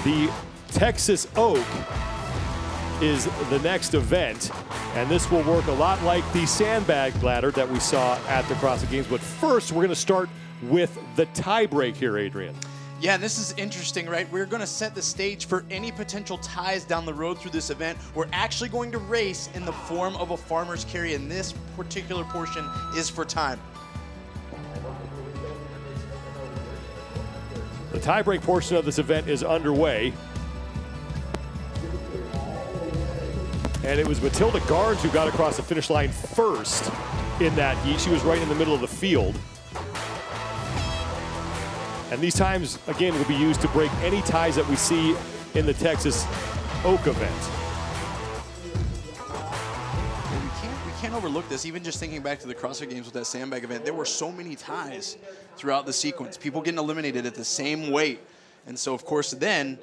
The Texas Oak is the next event, and this will work a lot like the sandbag ladder that we saw at the CrossFit Games. But first, we're going to start with the tie break here, Adrian. Yeah, this is interesting, right? We're going to set the stage for any potential ties down the road through this event. We're actually going to race in the form of a farmer's carry, and this particular portion is for time. The tie-break portion of this event is underway. And it was Matilda Garnes who got across the finish line first in that heat. She was right in the middle of the field. And these times, again, will be used to break any ties that we see in the Texas Oak event. We can't overlook this. Even just thinking back to the CrossFit Games with that sandbag event, there were so many ties throughout the sequence. People getting eliminated at the same weight. And so, of course, then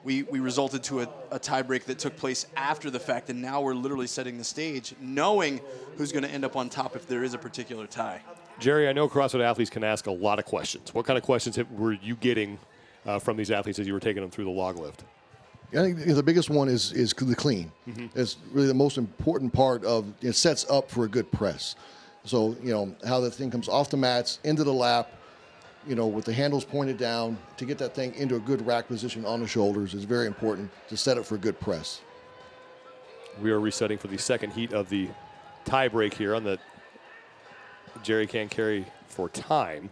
we resulted to a tie break that took place after the fact, and now we're literally setting the stage, knowing who's going to end up on top if there is a particular tie. Jerry, I know CrossFit athletes can ask a lot of questions. What kind of questions were you getting from these athletes as you were taking them through the log lift? I think the biggest one is the clean. It's really the most important part of it. Sets up for a good press. So, how the thing comes off the mats, into the lap, with the handles pointed down, to get that thing into a good rack position on the shoulders is very important to set up for a good press. We are resetting for the second heat of the tie break here on the Jerry can carry for time.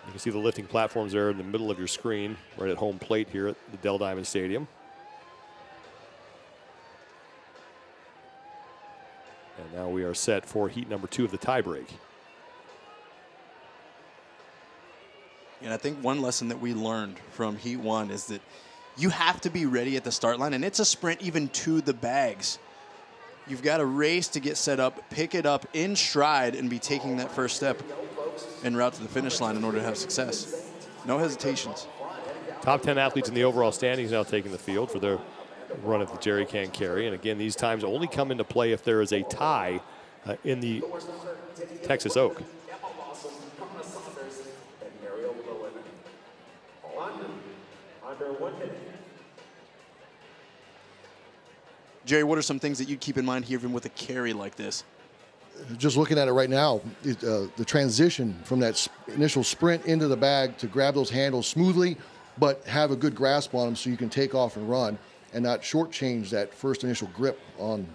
You can see the lifting platforms there in the middle of your screen, right at home plate here at the Dell Diamond Stadium. And now we are set for heat number 2 of the tie break. And I think one lesson that we learned from heat 1 is that you have to be ready at the start line, and it's a sprint even to the bags. You've got to race to get set up, pick it up in stride, and be taking that first step en route to the finish line in order to have success. No hesitations. Top 10 athletes in the overall standings now taking the field for their run at the Jerry can carry. And again, these times only come into play if there is a tie in the Texas Oak. Jerry, what are some things that you keep in mind here even with a carry like this? Just looking at it right now, the transition from that initial sprint into the bag to grab those handles smoothly, but have a good grasp on them so you can take off and run and not shortchange that first initial grip on.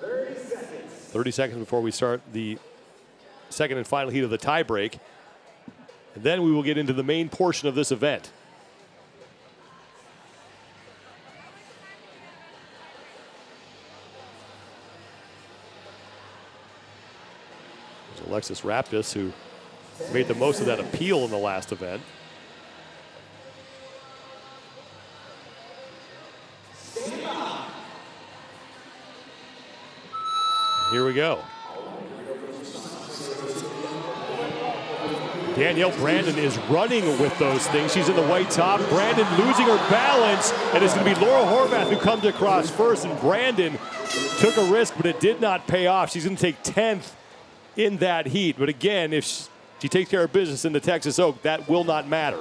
30 seconds before we start the second and final heat of the tie break. And then we will get into the main portion of this event. Alexis Raptis, who made the most of that appeal in the last event. Here we go. Danielle Brandon is running with those things. She's in the white top. Brandon losing her balance, and it's going to be Laura Horvath who comes across first, and Brandon took a risk, but it did not pay off. She's going to take 10th in that heat. But again, if she takes care of business in the Texas Oak, that will not matter.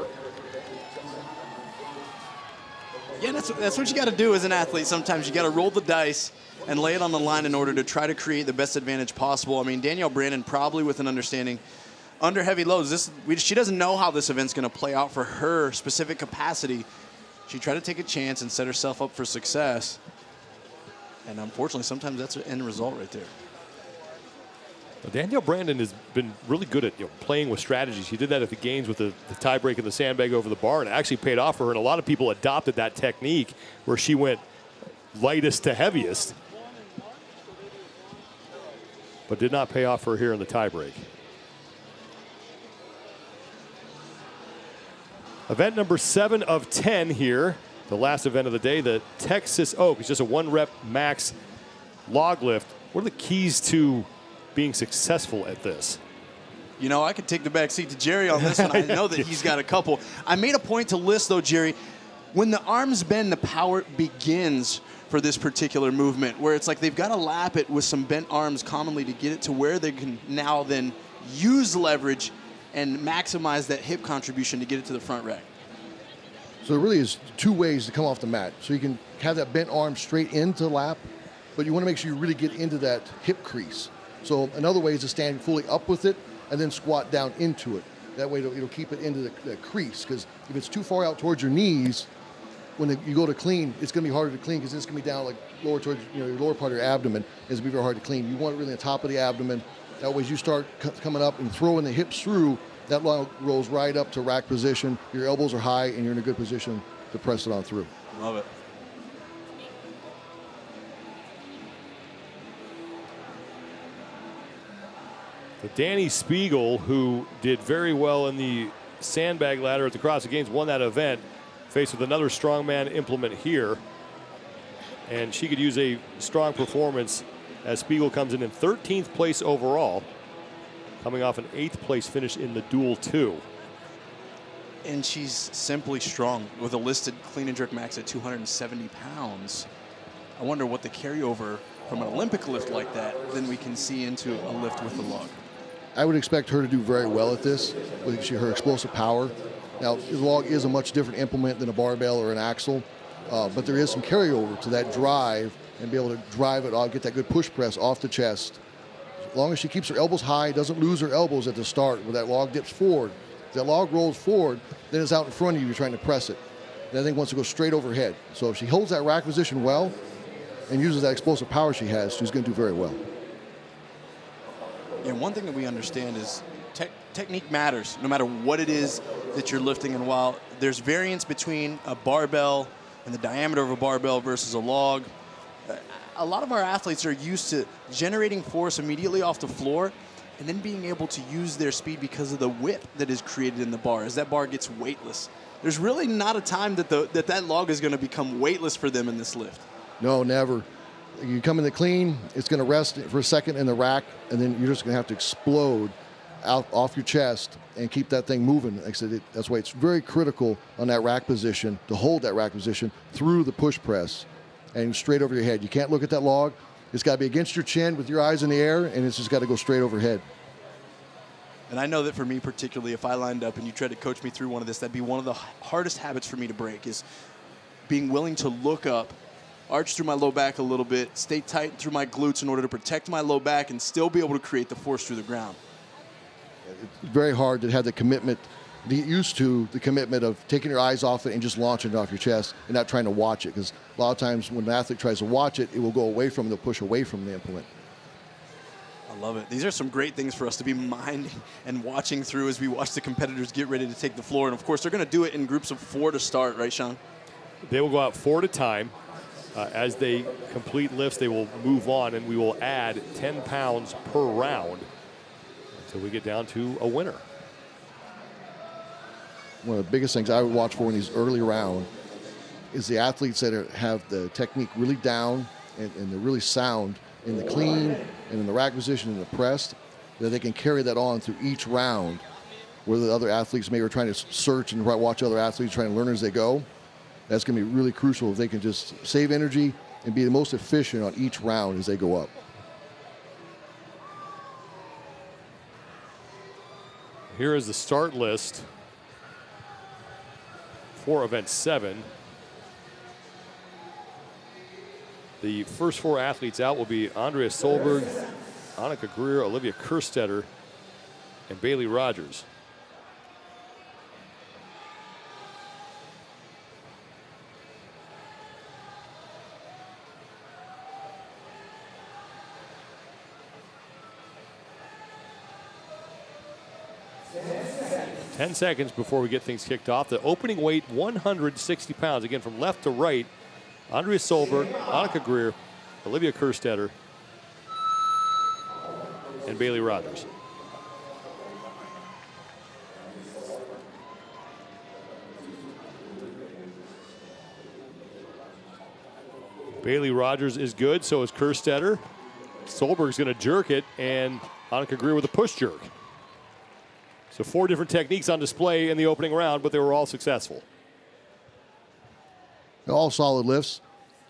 Yeah, that's what you got to do as an athlete. Sometimes you got to roll the dice and lay it on the line in order to try to create the best advantage possible. I mean, Danielle Brandon probably with an understanding under heavy loads. She doesn't know how this event's going to play out for her specific capacity. She tried to take a chance and set herself up for success. And unfortunately, sometimes that's the end result right there. Danielle Brandon has been really good at playing with strategy. She did that at the games with the tie break and the sandbag over the bar, and it actually paid off for her. And a lot of people adopted that technique where she went lightest to heaviest, but did not pay off for her here in the tie break. Event number 7 of 10 here, the last event of the day, the Texas Oak. It's just a 1-rep max log lift. What are the keys to being successful at this? I could take the back seat to Jerry on this one. I know that he's got a couple. I made a point to list, though, Jerry, when the arms bend, the power begins for this particular movement, where it's like they've got to lap it with some bent arms commonly to get it to where they can now then use leverage and maximize that hip contribution to get it to the front rack? So there really is two ways to come off the mat. So you can have that bent arm straight into lap, but you want to make sure you really get into that hip crease. So another way is to stand fully up with it and then squat down into it. That way it'll keep it into the crease, because if it's too far out towards your knees, when you go to clean, it's going to be harder to clean because it's going to be down like lower towards your lower part of your abdomen. It's going to be very hard to clean. You want it really on the top of the abdomen. That way as you start coming up and throwing the hips through, that log rolls right up to rack position. Your elbows are high, and you're in a good position to press it on through. Love it. So Dani Speegle, who did very well in the sandbag ladder at the CrossFit Games, won that event, faced with another strongman implement here. And she could use a strong performance as Speegle comes in 13th place overall, coming off an 8th place finish in the dual 2. And she's simply strong with a listed clean and jerk max at 270 pounds. I wonder what the carryover from an Olympic lift like that then we can see into a lift with the log. I would expect her to do very well at this with her explosive power. Now, the log is a much different implement than a barbell or an axle, but there is some carryover to that drive and be able to drive it off, get that good push press off the chest. As long as she keeps her elbows high, doesn't lose her elbows at the start when that log dips forward. If that log rolls forward, then it's out in front of you, you're trying to press it. And I think wants to go straight overhead. So if she holds that rack position well and uses that explosive power she has, she's going to do very well. And one thing that we understand is technique matters no matter what it is that you're lifting. And while there's variance between a barbell and the diameter of a barbell versus a log, a lot of our athletes are used to generating force immediately off the floor and then being able to use their speed because of the whip that is created in the bar as that bar gets weightless. There's really not a time that that log is going to become weightless for them in this lift. No, never. You come in the clean, it's going to rest for a second in the rack, and then you're just going to have to explode out off your chest and keep that thing moving. Like I said, that's why it's very critical on that rack position to hold that rack position through the push press and straight over your head. You can't look at that log. It's got to be against your chin with your eyes in the air, and it's just got to go straight overhead. And I know that for me particularly, if I lined up and you tried to coach me through one of this, that'd be one of the hardest habits for me to break, is being willing to look up, arch through my low back a little bit, stay tight through my glutes in order to protect my low back and still be able to create the force through the ground. It's very hard to have the commitment, to get used to the commitment of taking your eyes off it and just launching it off your chest and not trying to watch it. Because a lot of times when an athlete tries to watch it, it will go away from them, they'll push away from the implement. I love it. These are some great things for us to be minding and watching through as we watch the competitors get ready to take the floor. And of course, they're going to do it in groups of 4 to start, right, Sean? They will go out 4 at a time. As they complete lifts, they will move on, and we will add 10 pounds per round until we get down to a winner. One of the biggest things I would watch for in these early rounds is the athletes that have the technique really down and they're really sound in the clean and in the rack position and the press, that they can carry that on through each round, where the other athletes maybe are trying to search and watch other athletes trying to learn as they go. That's going to be really crucial if they can just save energy and be the most efficient on each round as they go up. Here is the start list for event 7. The first 4 athletes out will be Andrea Solberg, Annika Greer, Olivia Kerstetter, and Bailey Rogers. Ten seconds before we get things kicked off. The opening weight, 160 pounds. Again, from left to right, Andrea Solberg, Annika Greer, Olivia Kerstetter, and Bailey Rogers. Bailey Rogers is good, so is Kerstetter. Solberg's going to jerk it, and Annika Greer with a push jerk. So 4 different techniques on display in the opening round, but they were all successful. All solid lifts.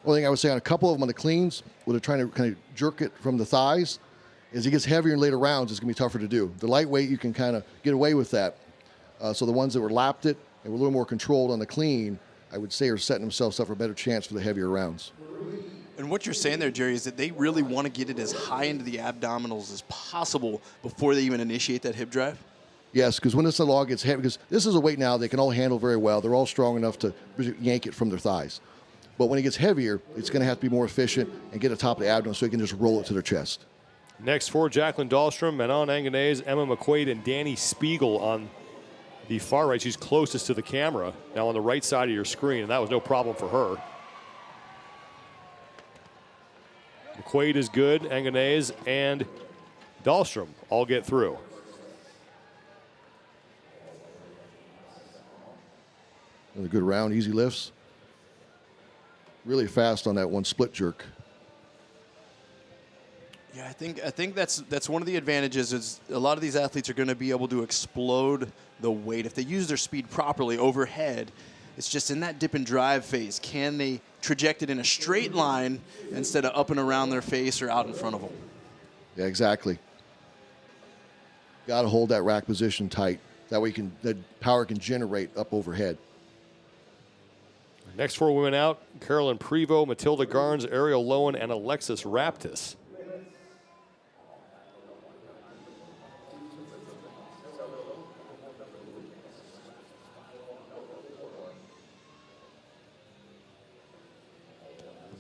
Only thing I would say on a couple of them on the cleans, where they're trying to kind of jerk it from the thighs, As he gets heavier in later rounds, it's going to be tougher to do. The lightweight, you can kind of get away with that. So the ones that were lapped it and were a little more controlled on the clean, I would say are setting themselves up for a better chance for the heavier rounds. And what you're saying there, Jerry, is that they really want to get it as high into the abdominals as possible before they even initiate that hip drive? Yes, because when this log gets heavy, because this is a weight now they can all handle very well. They're all strong enough to yank it from their thighs. But when it gets heavier, it's going to have to be more efficient and get to the top of the abdomen so they can just roll it to their chest. Next for Jacqueline Dahlstrom, Manon Anganese, Emma McQuaid, and Dani Speegle on the far right. She's closest to the camera, now on the right side of your screen, and that was no problem for her. McQuaid is good, Anganese and Dahlstrom all get through. Another good round, easy lifts. Really fast on that one split jerk. Yeah, I think that's one of the advantages is a lot of these athletes are going to be able to explode the weight. If they use their speed properly overhead, it's just in that dip and drive phase. Can they traject it in a straight line instead of up and around their face or out in front of them? Yeah, exactly. Got to hold that rack position tight. That way that power can generate up overhead. Next four women out, Carolyn Prevost, Matilda Garns, Ariel Lowen, and Alexis Raptis.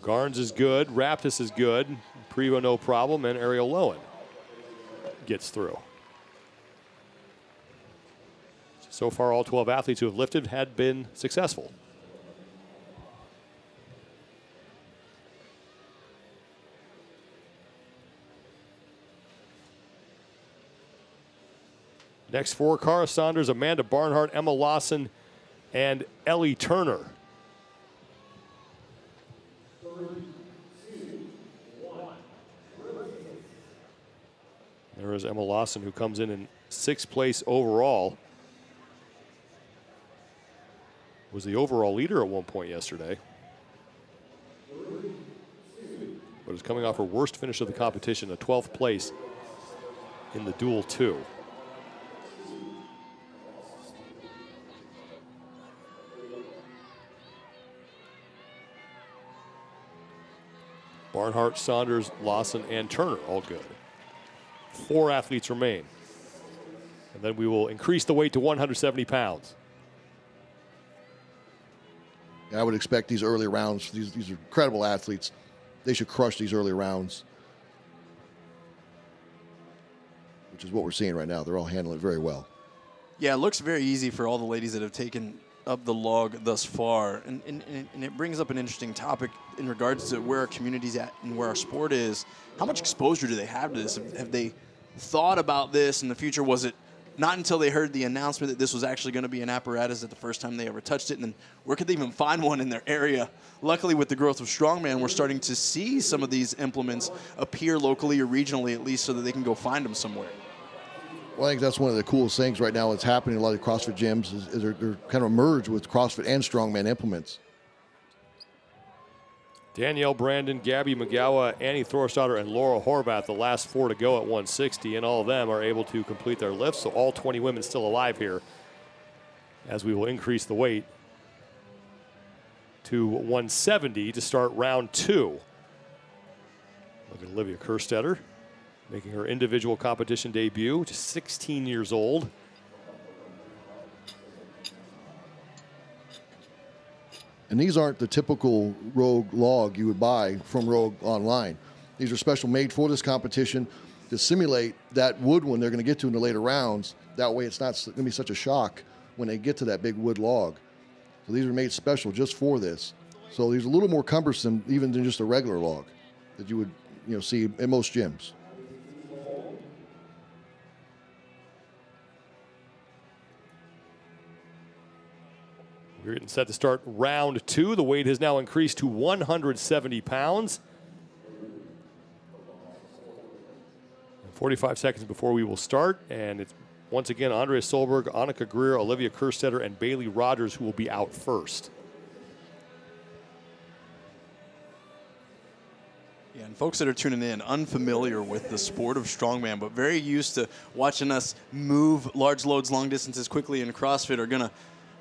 Garns is good, Raptis is good, Prevost no problem, and Ariel Lowen gets through. So far, all 12 athletes who have lifted had been successful. Next four, Cara Saunders, Amanda Barnhart, Emma Lawson, and Ellie Turner. There is Emma Lawson, who comes in 6th place overall. Was the overall leader at one point yesterday. But is coming off her worst finish of the competition, a 12th place in the dual 2. Barnhart, Saunders, Lawson, and Turner, all good. 4 athletes remain. And then we will increase the weight to 170 pounds. And I would expect these early rounds, these are incredible athletes. They should crush these early rounds, which is what we're seeing right now. They're all handling it very well. Yeah, it looks very easy for all the ladies that have taken up the log thus far. And it brings up an interesting topic in regards to where our community's at and where our sport is. How much exposure do they have to this? Have they thought about this in the future? Was it not until they heard the announcement that this was actually going to be an apparatus that the first time they ever touched it? And then where could they even find one in their area? Luckily, with the growth of Strongman, we're starting to see some of these implements appear locally or regionally, at least, so that they can go find them somewhere. Well, I think that's one of the coolest things right now that's happening in a lot of CrossFit gyms is they're kind of merged with CrossFit and Strongman implements. Danielle Brandon, Gabby McGowan, Annie Thorstadter, and Laura Horvath, the last 4 to go at 160, and all of them are able to complete their lifts. So all 20 women still alive here as we will increase the weight to 170 to start round 2. Look at Olivia Kerstetter making her individual competition debut, just 16 years old. And these aren't the typical Rogue log you would buy from Rogue online. These are special made for this competition to simulate that wood one they're going to get to in the later rounds. That way it's not going to be such a shock when they get to that big wood log. So these are made special just for this. So these are a little more cumbersome even than just a regular log that you would see in most gyms. We're getting set to start round 2. The weight has now increased to 170 pounds. 45 seconds before we will start, and it's once again Andrea Solberg, Annika Greer, Olivia Kerstetter, and Bailey Rogers who will be out first. Yeah, and folks that are tuning in, unfamiliar with the sport of strongman, but very used to watching us move large loads, long distances quickly in CrossFit, are going to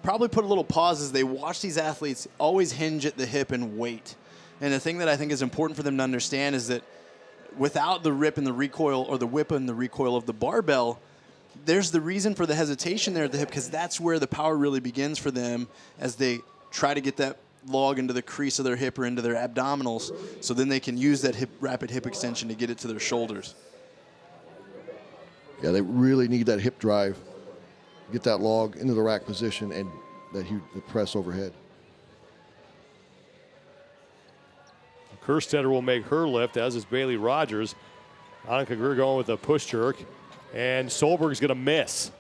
probably put a little pause as they watch these athletes always hinge at the hip and wait. And the thing that I think is important for them to understand is that without the rip and the recoil, or the whip and the recoil of the barbell, there's the reason for the hesitation there at the hip, because that's where the power really begins for them as they try to get that log into the crease of their hip or into their abdominals, so then they can use that rapid hip extension to get it to their shoulders. Yeah, they really need that hip drive, get that log into the rack position, and that huge press overhead. Kerstetter will make her lift, as is Bailey Rogers. Annika Greer going with a push jerk, and Solberg's going to miss.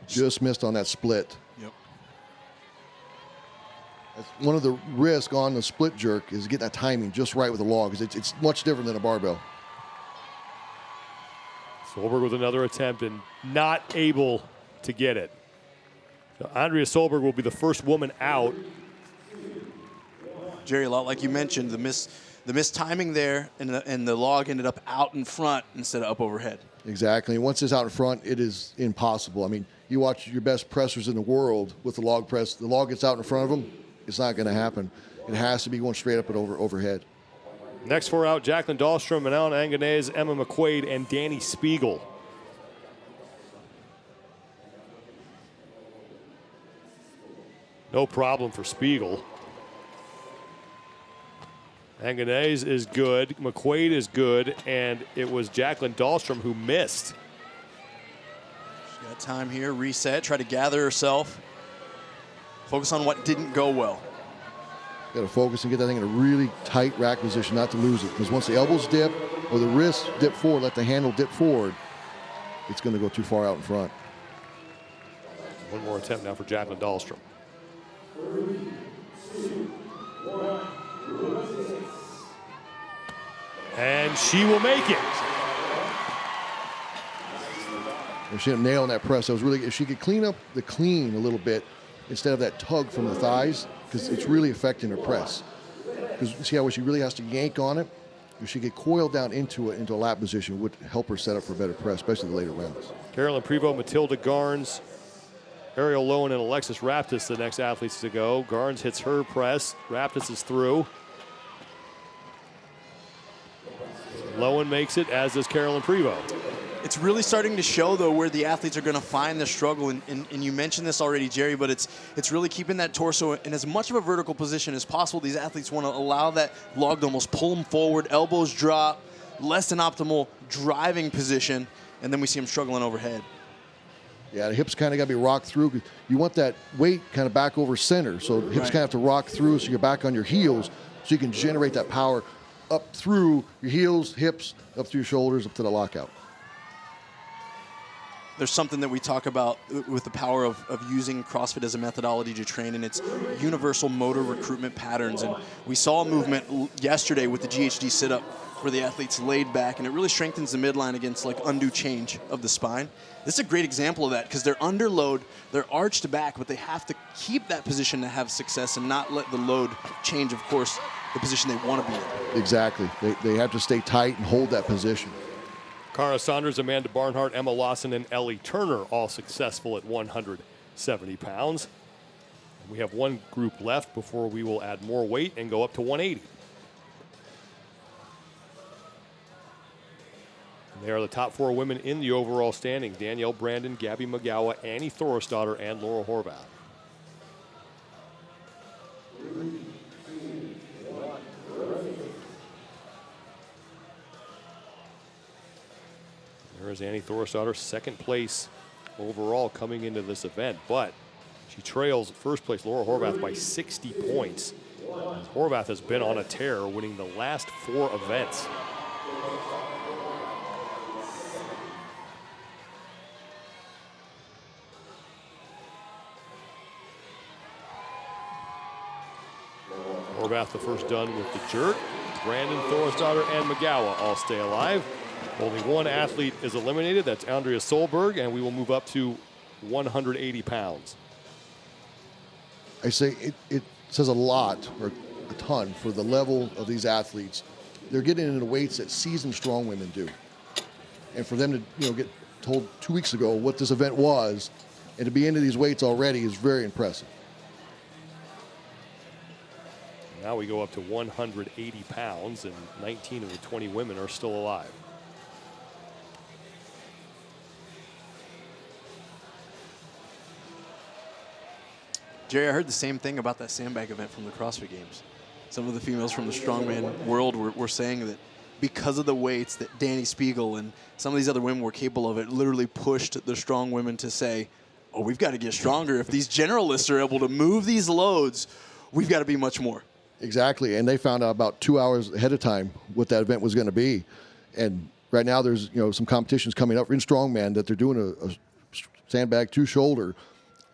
Just missed on that split. Yep. That's one of the risks on the split jerk, is getting that timing just right with the log, because it's much different than a barbell. Solberg with another attempt and not able to get it. So Andrea Solberg will be the first woman out. Jerry, a lot like you mentioned, the missed timing there, and the log ended up out in front instead of up overhead. Exactly. And once it's out in front, it is impossible. I mean, you watch your best pressers in the world with the log press, the log gets out in front of them, it's not going to happen. It has to be going straight up and overhead. Next four out, Jacqueline Dahlstrom, Manon Anganez, Emma McQuaid, and Dani Speegle. No problem for Speegle. Anganez is good, McQuaid is good, and it was Jacqueline Dahlstrom who missed. She's got time here, reset, try to gather herself. Focus on what didn't go well. Got to focus and get that thing in a really tight rack position, not to lose it. Because once the elbows dip or the wrists dip forward, let the handle dip forward, it's going to go too far out in front. One more attempt now for Jacqueline Dahlstrom. And she will make it. If she didn't nail on that press, that was really, if she could clean up the clean a little bit instead of that tug from the thighs, because it's really affecting her press. Because you see how she really has to yank on it? If she get coiled down into a lap position, would help her set up for better press, especially the later rounds. Carolyn Prevost, Matilda Garnes, Ariel Lowen, and Alexis Raptis, the next athletes to go. Garnes hits her press. Raptis is through. Lowen makes it, as does Carolyn Prevost. It's really starting to show, though, where the athletes are going to find the struggle. And you mentioned this already, Jerry, but it's really keeping that torso in as much of a vertical position as possible. These athletes want to allow that log to almost pull them forward, elbows drop, less than optimal driving position, and then we see them struggling overhead. Yeah, the hips kind of got to be rocked through. You want that weight kind of back over center, so the hips kind of have to rock through so you're back on your heels so you can generate that power up through your heels, hips, up through your shoulders, up to the lockout. There's something that we talk about with the power of using CrossFit as a methodology to train, and it's universal motor recruitment patterns. And we saw a movement yesterday with the GHD sit-up where the athletes laid back, and it really strengthens the midline against like undue change of the spine. This is a great example of that because they're under load, they're arched back, but they have to keep that position to have success and not let the load change, of course, the position they want to be in. Exactly. They have to stay tight and hold that position. Cara Saunders, Amanda Barnhart, Emma Lawson, and Ellie Turner all successful at 170 pounds. We have one group left before we will add more weight and go up to 180. And they are the top four women in the overall standings: Danielle Brandon, Gabby McGowan, Annie Thorstadter, and Laura Horvath. There is Annie Thorstadter, second place overall coming into this event, but she trails first place Laura Horvath by 60 points. Horvath has been on a tear, winning the last 4 events. Horvath the first done with the jerk. Brandon, Thorstadter, and McGowan all stay alive. Only one athlete is eliminated. That's Andrea Solberg, and we will move up to 180 pounds. I say says a lot, or a ton, for the level of these athletes. They're getting into weights that seasoned strong women do. And for them to get told 2 weeks ago what this event was, and to be into these weights already is very impressive. Now we go up to 180 pounds, and 19 of the 20 women are still alive. Jerry, I heard the same thing about that sandbag event from the CrossFit Games. Some of the females from the strongman world were saying that because of the weights that Dani Speegle and some of these other women were capable of, it literally pushed the strong women to say, oh, we've got to get stronger. If these generalists are able to move these loads, we've got to be much more. Exactly, and they found out about 2 hours ahead of time what that event was going to be. And right now there's some competitions coming up in strongman that they're doing a sandbag to shoulder,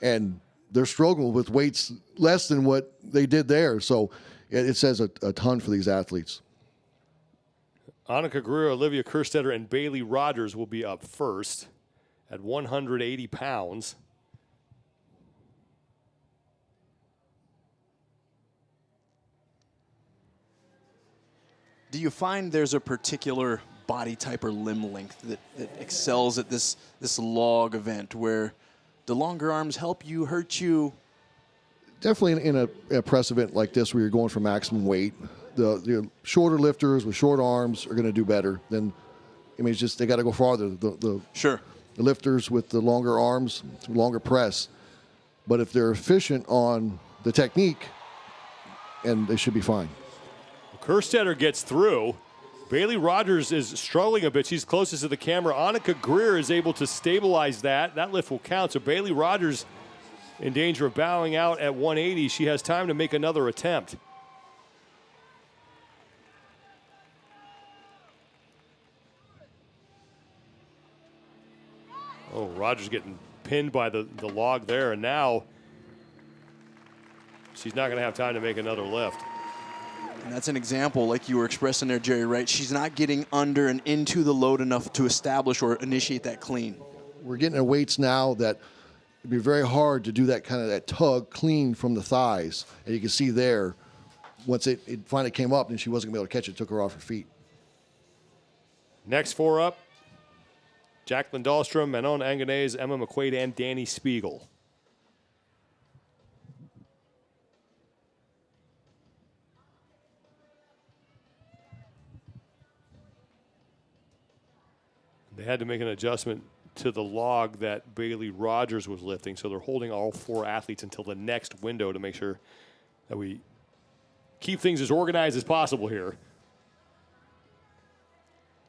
and they're struggling with weights less than what they did there. So it says a ton for these athletes. Annika Greer, Olivia Kerstetter, and Bailey Rogers will be up first at 180 pounds. Do you find there's a particular body type or limb length that excels at this log event where the longer arms help you, hurt you? Definitely in a press event like this where you're going for maximum weight, the shorter lifters with short arms are going to do better than, it's just they got to go farther. Sure. The lifters with the longer arms, longer press. But if they're efficient on the technique, and they should be fine. Kerstetter gets through. Bailey Rogers is struggling a bit. She's closest to the camera. Annika Greer is able to stabilize that. That lift will count. So Bailey Rogers in danger of bowing out at 180. She has time to make another attempt. Oh, Rogers getting pinned by the log there, and now she's not going to have time to make another lift. And that's an example, like you were expressing there, Jerry, right? She's not getting under and into the load enough to establish or initiate that clean. We're getting at weights now that it'd be very hard to do that kind of that tug clean from the thighs. And you can see there, once it finally came up and she wasn't going to be able to catch it, it took her off her feet. Next four up, Jacqueline Dahlstrom, Manon Anganese, Emma McQuaid, and Dani Speegle. They had to make an adjustment to the log that Bailey Rogers was lifting, so they're holding all four athletes until the next window to make sure that we keep things as organized as possible here.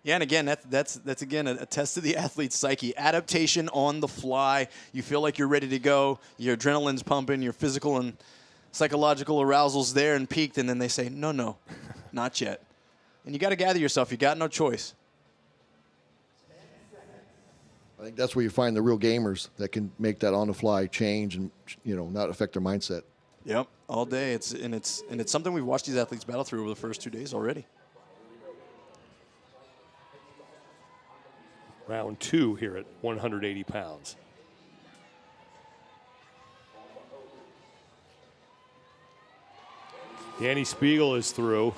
Yeah, and again, that's again a test of the athlete's psyche. Adaptation on the fly. You feel like you're ready to go. Your adrenaline's pumping. Your physical and psychological arousal's there and peaked, and then they say, no, not yet. And you got to gather yourself. You got no choice. I think that's where you find the real gamers that can make that on-the-fly change and not affect their mindset. Yep, all day. It's something we've watched these athletes battle through over the first 2 days already. Round two here at 180 pounds. Dani Speegle is through.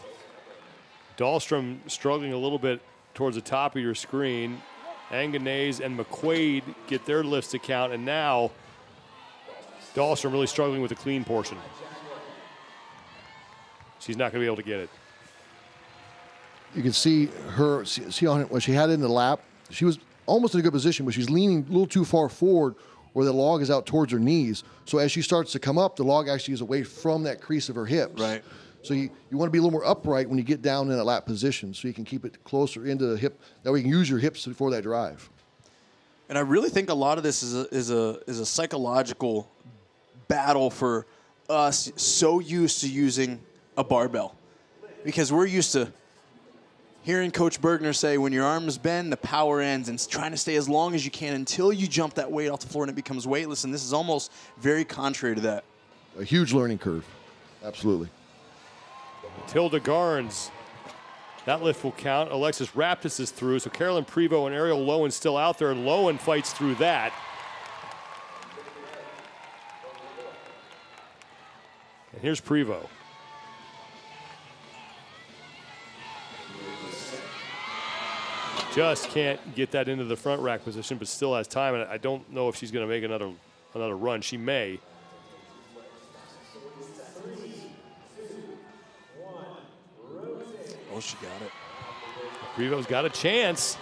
Dahlstrom struggling a little bit towards the top of your screen. Anganese and McQuaid get their lifts to count, and now Dahlstrom really struggling with the clean portion. She's not going to be able to get it. You can see her, when she had it in the lap, she was almost in a good position, but she's leaning a little too far forward where the log is out towards her knees. So as she starts to come up, the log actually is away from that crease of her hips. Right. So you want to be a little more upright when you get down in a lap position so you can keep it closer into the hip. That way you can use your hips for that drive. And I really think a lot of this is a psychological battle for us so used to using a barbell. Because we're used to hearing Coach Bergner say, when your arms bend, the power ends, and trying to stay as long as you can until you jump that weight off the floor and it becomes weightless. And this is almost very contrary to that. A huge learning curve. Absolutely. Tilda Garns, that lift will count. Alexis Raptis is through, so Carolyn Prevost and Ariel Lowen still out there, and Lowen fights through that. And Here's Prevost. Just can't get that into the front rack position, but still has time. And I don't know if she's going to make another run. She may. Oh, she got it. Prevost's got a chance.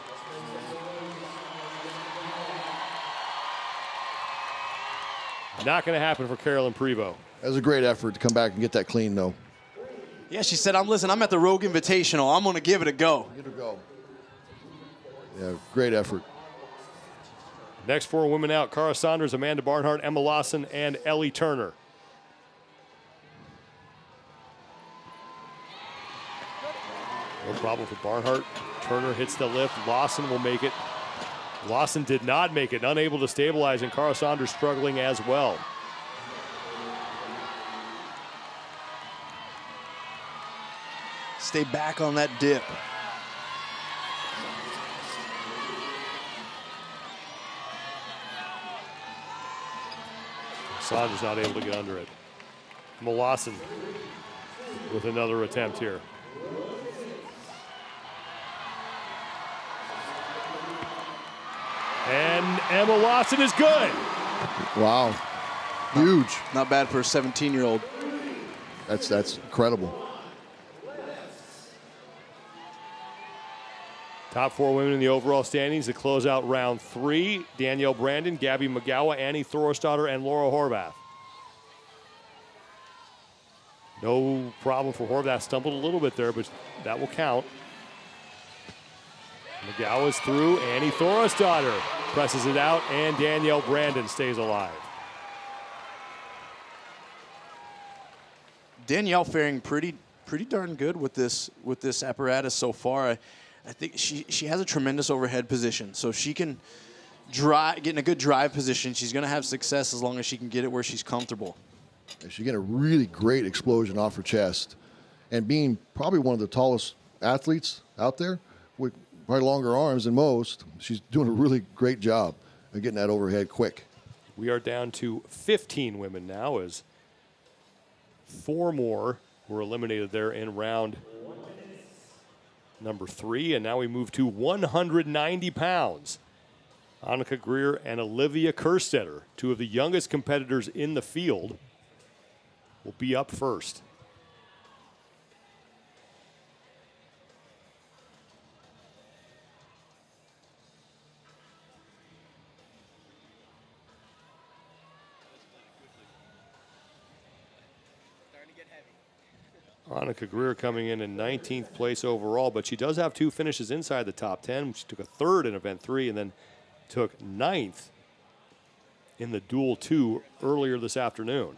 Not going to happen for Carolyn Prevost. That was a great effort to come back and get that clean, though. Yeah, she said, I'm at the Rogue Invitational. I'm going to give it a go. Give it a go. Yeah, great effort. Next 4 women out: Cara Saunders, Amanda Barnhart, Emma Lawson, and Ellie Turner. No problem for Barnhart. Turner hits the lift. Lawson will make it. Lawson did not make it, unable to stabilize, and Cara Saunders struggling as well. Stay back on that dip. Saunders not able to get under it. Emma Lawson with another attempt here. And Emma Lawson is good. Wow. Huge. Not bad for a 17-year-old. That's incredible. Top 4 women in the overall standings to close out round 3. Danielle Brandon, Gabby McGowan, Annie Thorstadter, and Laura Horvath. No problem for Horvath. Stumbled a little bit there, but that will count. McGowan's through. Annie Thorstadter presses it out, and Danielle Brandon stays alive. Danielle faring pretty darn good with this apparatus so far. I think she has a tremendous overhead position, so she can get in a good drive position. She's going to have success as long as she can get it where she's comfortable. She's getting a really great explosion off her chest. And being probably one of the tallest athletes out there with probably longer arms than most, she's doing a really great job of getting that overhead quick. We are down to 15 women now, as 4 more were eliminated there in round number 3, and now we move to 190 pounds. Annika Greer and Olivia Kerstetter, 2 of the youngest competitors in the field, will be up first. Annika Greer coming in 19th place overall, but she does have 2 finishes inside the top 10. She took a 3rd in event 3 and then took 9th in the duel 2 earlier this afternoon.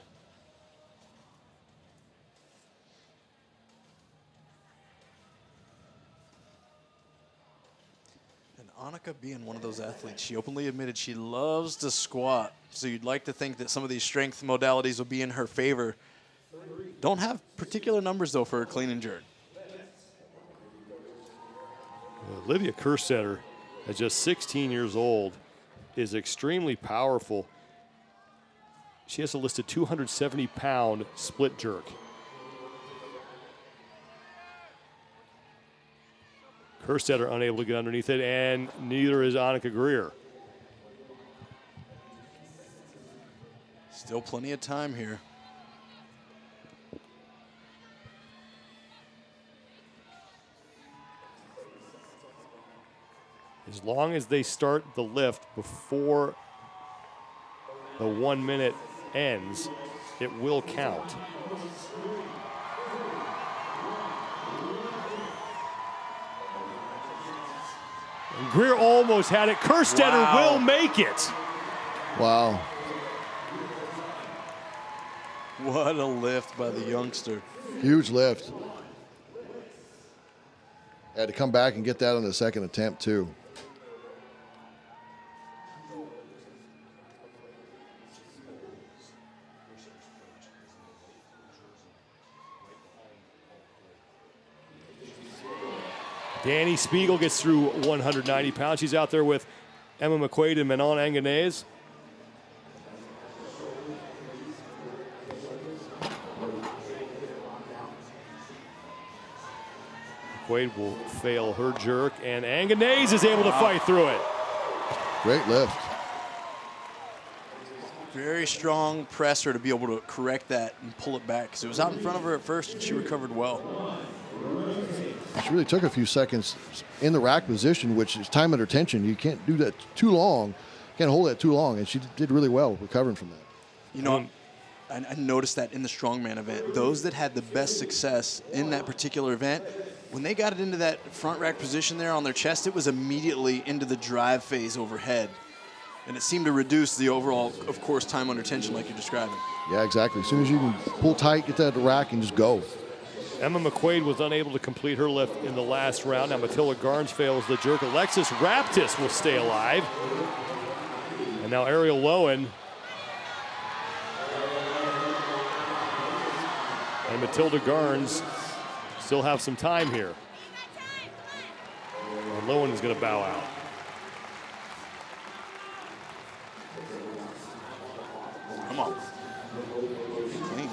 And Annika being one of those athletes, she openly admitted she loves to squat. So you'd like to think that some of these strength modalities will be in her favor. Don't have particular numbers, though, for her clean and jerk. Olivia Kerstetter, at just 16 years old, is extremely powerful. She has a listed 270-pound split jerk. Kerstetter unable to get underneath it, and neither is Annika Greer. Still plenty of time here. As long as they start the lift before the 1 minute ends, it will count. And Greer almost had it. Kerstetter will make it. Wow. What a lift by the youngster. Huge lift. Had to come back and get that on the 2nd attempt, too. Dani Speegle gets through 190 pounds. She's out there with Emma McQuaid and Manon Anganez. McQuaid will fail her jerk, and Anganese is able to fight through it. Great lift. Very strong presser to be able to correct that and pull it back, because it was out in front of her at first and she recovered well. She really took a few seconds in the rack position, which is time under tension. You can't do that too long. Can't hold that too long, and she did really well recovering from that. You know, I noticed that in the strongman event, those that had the best success in that particular event, when they got it into that front rack position there on their chest, it was immediately into the drive phase overhead. And it seemed to reduce the overall, of course, time under tension like you're describing. Yeah, exactly. As soon as you can pull tight, get that to the rack, and just go. Emma McQuaid was unable to complete her lift in the last round. Now Matilda Garnes fails the jerk. Alexis Raptis will stay alive. And now Ariel Lowen and Matilda Garnes still have some time here. And Lowen is going to bow out. Come on. Clean.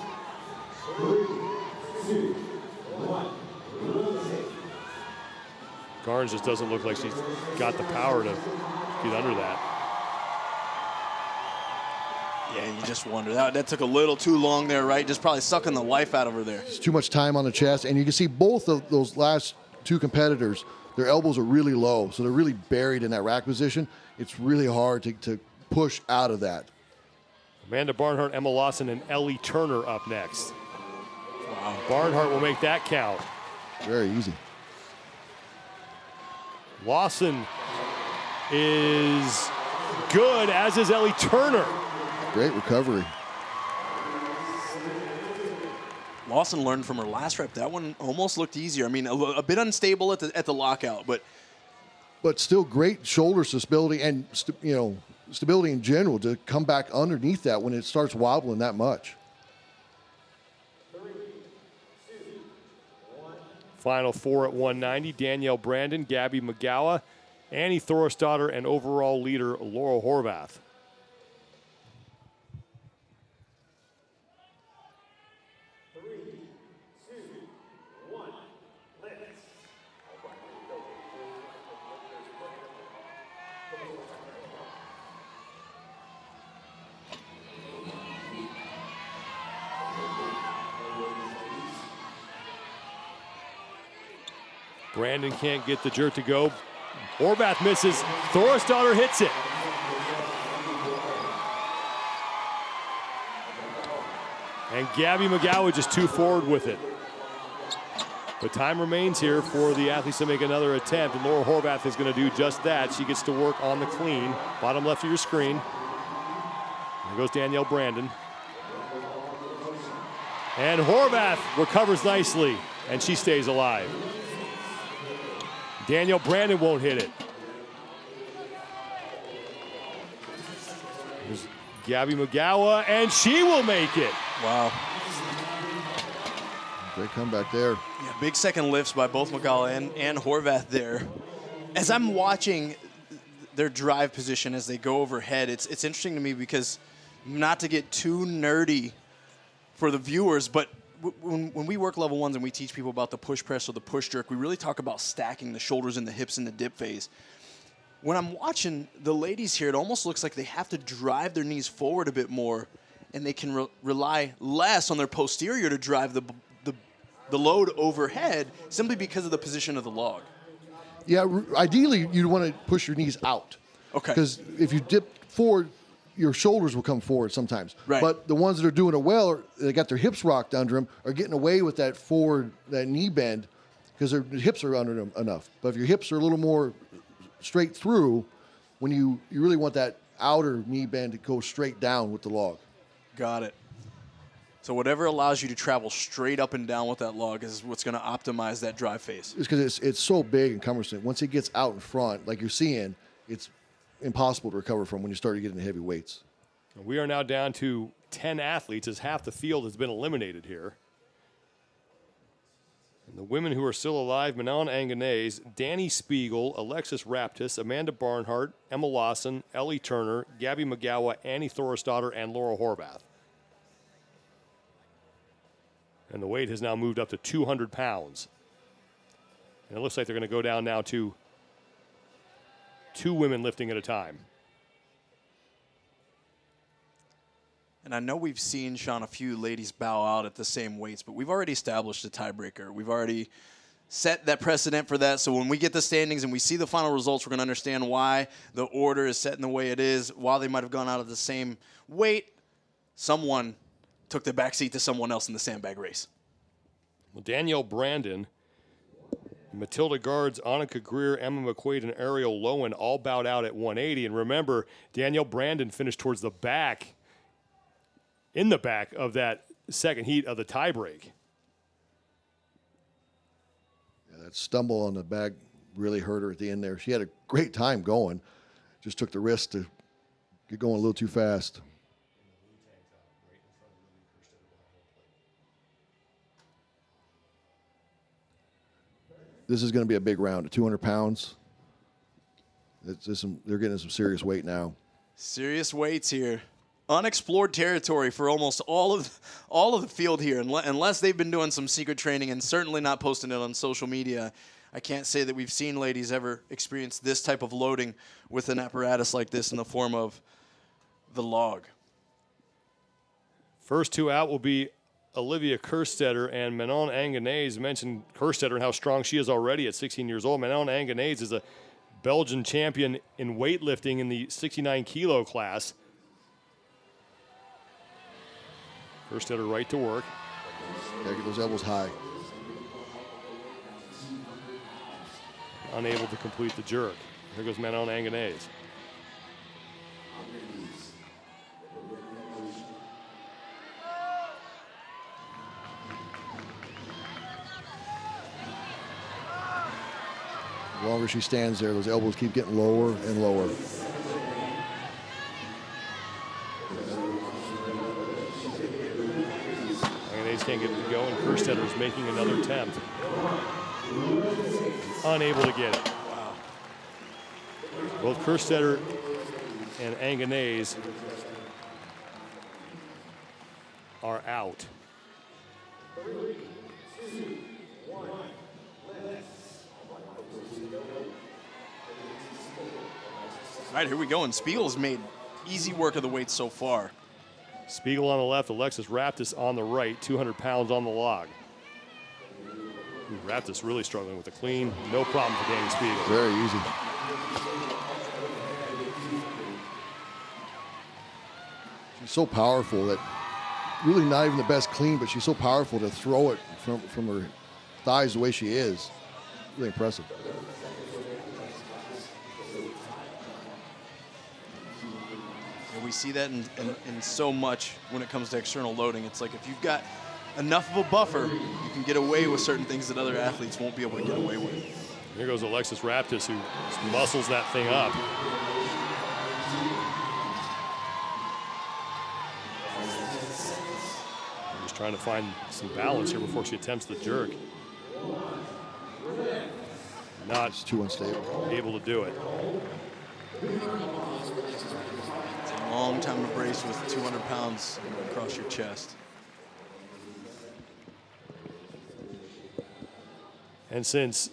Garnes just doesn't look like she's got the power to get under that. Yeah, you just wonder. That took a little too long there, right? Just probably sucking the life out of her there. It's too much time on the chest, and you can see both of those last two competitors, their elbows are really low, so they're really buried in that rack position. It's really hard to push out of that. Amanda Barnhart, Emma Lawson, and Ellie Turner up next. Wow. Barnhart will make that count. Very easy. Lawson is good, as is Ellie Turner. Great recovery. Lawson learned from her last rep. That one almost looked easier. I mean, a bit unstable at the lockout, but still great shoulder stability and stability in general to come back underneath that when it starts wobbling that much. Final four at 190, Danielle Brandon, Gabby McGowa, Annie Thorstadter, and overall leader Laura Horvath. Brandon can't get the jerk to go. Horvath misses. Thorstadter hits it. And Gabby McGowan just too forward with it. But time remains here for the athletes to make another attempt, and Laura Horvath is going to do just that. She gets to work on the clean. Bottom left of your screen. There goes Danielle Brandon. And Horvath recovers nicely, and she stays alive. Danielle Brandon won't hit it. There's Gabby McGowan, and she will make it. wow. Great comeback there. Yeah, big second lifts by both McGowan and Horvath there. As I'm watching their drive position as they go overhead, it's interesting to me because, not to get too nerdy for the viewers, but when we work level ones and we teach people about the push press or the push jerk, we really talk about stacking the shoulders and the hips in the dip phase. When I'm watching the ladies here, it almost looks like they have to drive their knees forward a bit more, and they can rely less on their posterior to drive the load overhead simply because of the position of the log. Yeah, ideally you'd want to push your knees out. Okay. Because if you dip forward, your shoulders will come forward sometimes. Right. But the ones that are doing it well, they got their hips rocked under them, are getting away with that that knee bend because their hips are under them enough. But if your hips are a little more straight through, when you really want that outer knee bend to go straight down with the log. Got it. So whatever allows you to travel straight up and down with that log is what's going to optimize that drive phase. It's because it's so big and cumbersome. Once it gets out in front, like you're seeing, it's impossible to recover from when you start to get into heavy weights. We are now down to 10 athletes as half the field has been eliminated here. And the women who are still alive, Manon Anganese, Dani Speegle, Alexis Raptis, Amanda Barnhart, Emma Lawson, Ellie Turner, Gabby McGowan, Annie Thorstadter, and Laura Horvath. And the weight has now moved up to 200 pounds. And it looks like they're going to go down now to 2 women lifting at a time. And I know we've seen, Sean, a few ladies bow out at the same weights, but we've already established a tiebreaker. We've already set that precedent for that. So when we get the standings and we see the final results, we're going to understand why the order is set in the way it is. While they might have gone out of the same weight, someone took the backseat to someone else in the sandbag race. Well, Danielle Brandon, Matilda Guards, Annika Greer, Emma McQuaid, and Ariel Lowen all bowed out at 180. And remember, Danielle Brandon finished towards the back, in the back of that second heat of the tiebreak. Yeah, that stumble on the bag really hurt her at the end there. She had a great time going, just took the risk to get going a little too fast. This is going to be a big round at 200 pounds. They're getting some serious weight now. Serious weights here. Unexplored territory for almost all of the field here, unless they've been doing some secret training and certainly not posting it on social media. I can't say that we've seen ladies ever experience this type of loading with an apparatus like this in the form of the log. First 2 out will be Olivia Kerstetter and Manon Anganese. Mentioned Kerstetter and how strong she is already at 16 years old. Manon Anganese is a Belgian champion in weightlifting in the 69 kilo class. Kerstetter right to work. Gotta get those elbows high. Unable to complete the jerk. Here goes Manon Anganese. The longer she stands there, those elbows keep getting lower and lower. Anganese can't get it to go, and Kerstetter is making another attempt. Unable to get it. Wow. Both Kerstetter and Anganese are out. All right, here we go. And Speegle's made easy work of the weights so far. Speegle on the left, Alexis Raptis on the right, 200 pounds on the log. Raptis really struggling with the clean. No problem for Dani Speegle. Very easy. She's so powerful that really not even the best clean, but she's so powerful to throw it from her thighs the way she is. Really impressive. And we see that in so much when it comes to external loading. It's like if you've got enough of a buffer, you can get away with certain things that other athletes won't be able to get away with. Here goes Alexis Raptis, who muscles that thing up. Just trying to find some balance here before she attempts the jerk. Not It's too unstable. able to do it. It's a long time to brace with 200 pounds across your chest. And since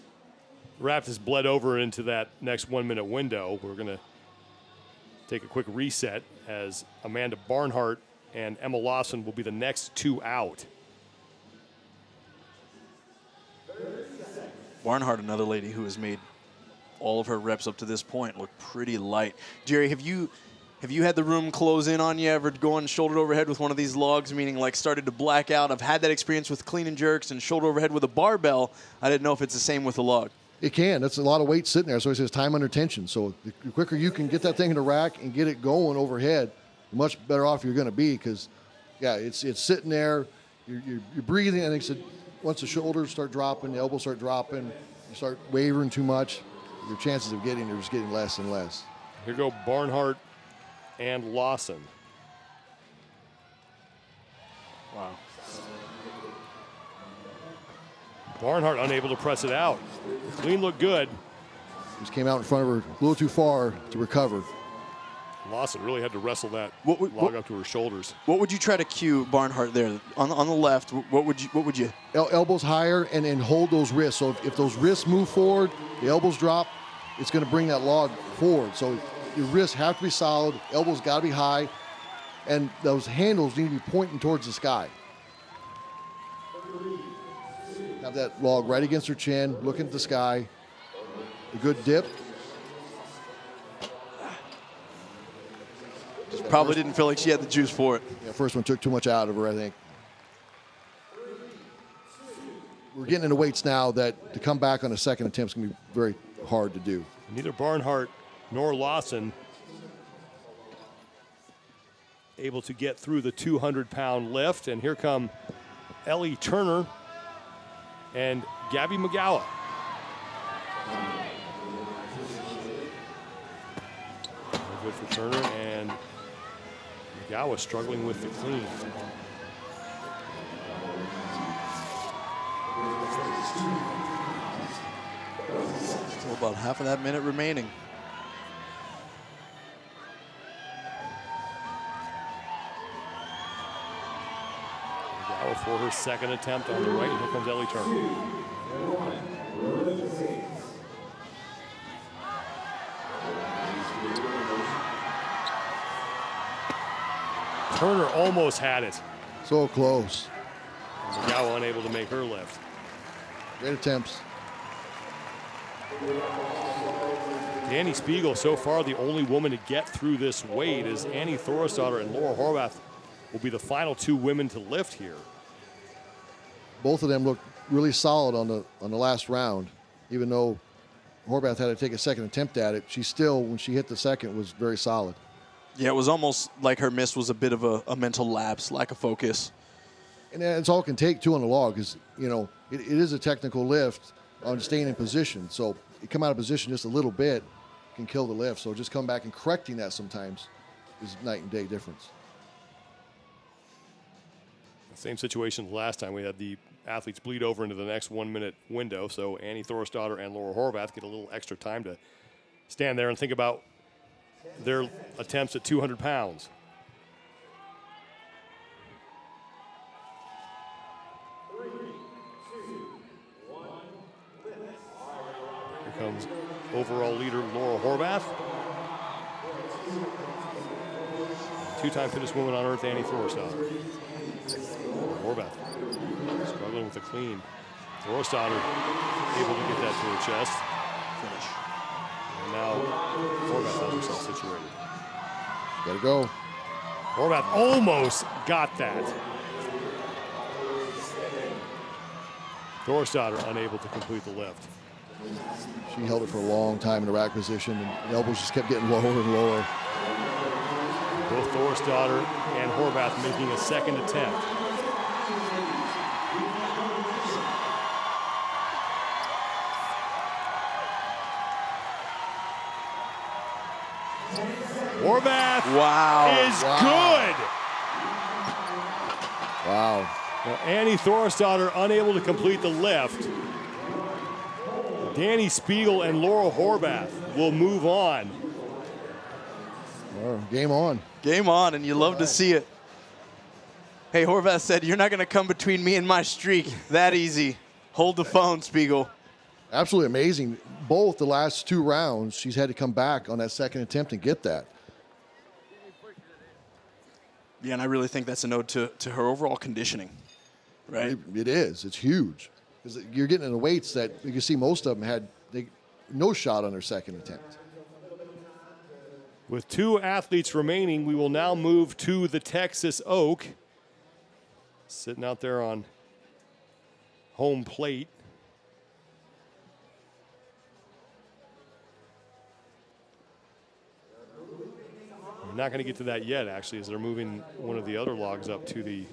Raptis bled over into that next 1 minute window, we're going to take a quick reset as Amanda Barnhart and Emma Lawson will be the next 2 out. Barnhart, another lady who has made all of her reps up to this point look pretty light. Jerry, have you had the room close in on you, ever going shoulder overhead with one of these logs, meaning like started to black out? I've had that experience with clean and jerks and shoulder overhead with a barbell. I didn't know if it's the same with a log. It can. That's a lot of weight sitting there. So it says time under tension. So the quicker you can get that thing in the rack and get it going overhead, the much better off you're going to be. Because, yeah, it's sitting there. You're breathing. And like I said, once the shoulders start dropping, the elbows start dropping, you start wavering too much, your chances of getting are just getting less and less. Here go Barnhart and Lawson. Wow. Barnhart unable to press it out. The clean looked good. Just came out in front of her a little too far to recover. Lawson really had to wrestle that log up to her shoulders. What would you try to cue Barnhart there on the left? What would you? Elbows higher and then hold those wrists. So if those wrists move forward, the elbows drop, it's going to bring that log forward. So your wrists have to be solid, elbows got to be high, and those handles need to be pointing towards the sky. Have that log right against her chin, looking at the sky. A good dip. Probably didn't feel like she had the juice for it. Yeah, first one took too much out of her, I think. We're getting into weights now that to come back on a second attempt is going to be very hard to do. Neither Barnhart nor Lawson able to get through the 200-pound lift. And here come Ellie Turner and Gabby McGowan. Good for Turner, and McGowan struggling with the clean. Still about half of that minute remaining. McGowan for her second attempt on the right, and here comes Ellie Turner. Turner almost had it. So close. McGowan unable to make her lift. Great attempts. Dani Speegle, so far the only woman to get through this weight, as Annie Thorisdottir and Laura Horvath will be the final two women to lift here. Both of them looked really solid on the last round, even though Horvath had to take a second attempt at it. She still, when she hit the second, was very solid. Yeah, it was almost like her miss was a bit of a mental lapse, lack of focus. And that's all it can take, too, on the log, is, you know, it is a technical lift on staying in position. So you come out of position just a little bit, can kill the lift. So just come back and correcting that sometimes is night and day difference. Same situation last time. We had the athletes bleed over into the next 1 minute window. So Annie Thorisdottir and Laura Horvath get a little extra time to stand there and think about their attempts at 200 pounds. Here comes overall leader Laura Horvath. Two-time fittest woman on earth, Annie Thorisdottir. Horvath struggling with the clean. Thorisdottir able to get that to her chest. Finish. And now Horvath has herself situated. Gotta go. Horvath almost got that. Thorisdottir unable to complete the lift. She held it for a long time in the rack position, and the elbows just kept getting lower and lower. Both Thorisdottir and Horvath making a second attempt. Horvath is good. Wow. Now, Annie Thorisdottir unable to complete the lift. Dani Speegle and Laura Horvath will move on. Game on. Game on, and you love to see it. Hey, Horvath said, "You're not going to come between me and my streak that easy. Hold the phone, Speegle." Absolutely amazing. Both the last two rounds, she's had to come back on that second attempt and get that. Yeah, and I really think that's a note to her overall conditioning, right? It is. It's huge. Because you're getting into weights that you can see most of them had no shot on their second attempt. With two athletes remaining, we will now move to the Texas Oak. Sitting out there on home plate. We're not going to get to that yet, actually, as they're moving one of the other logs up to the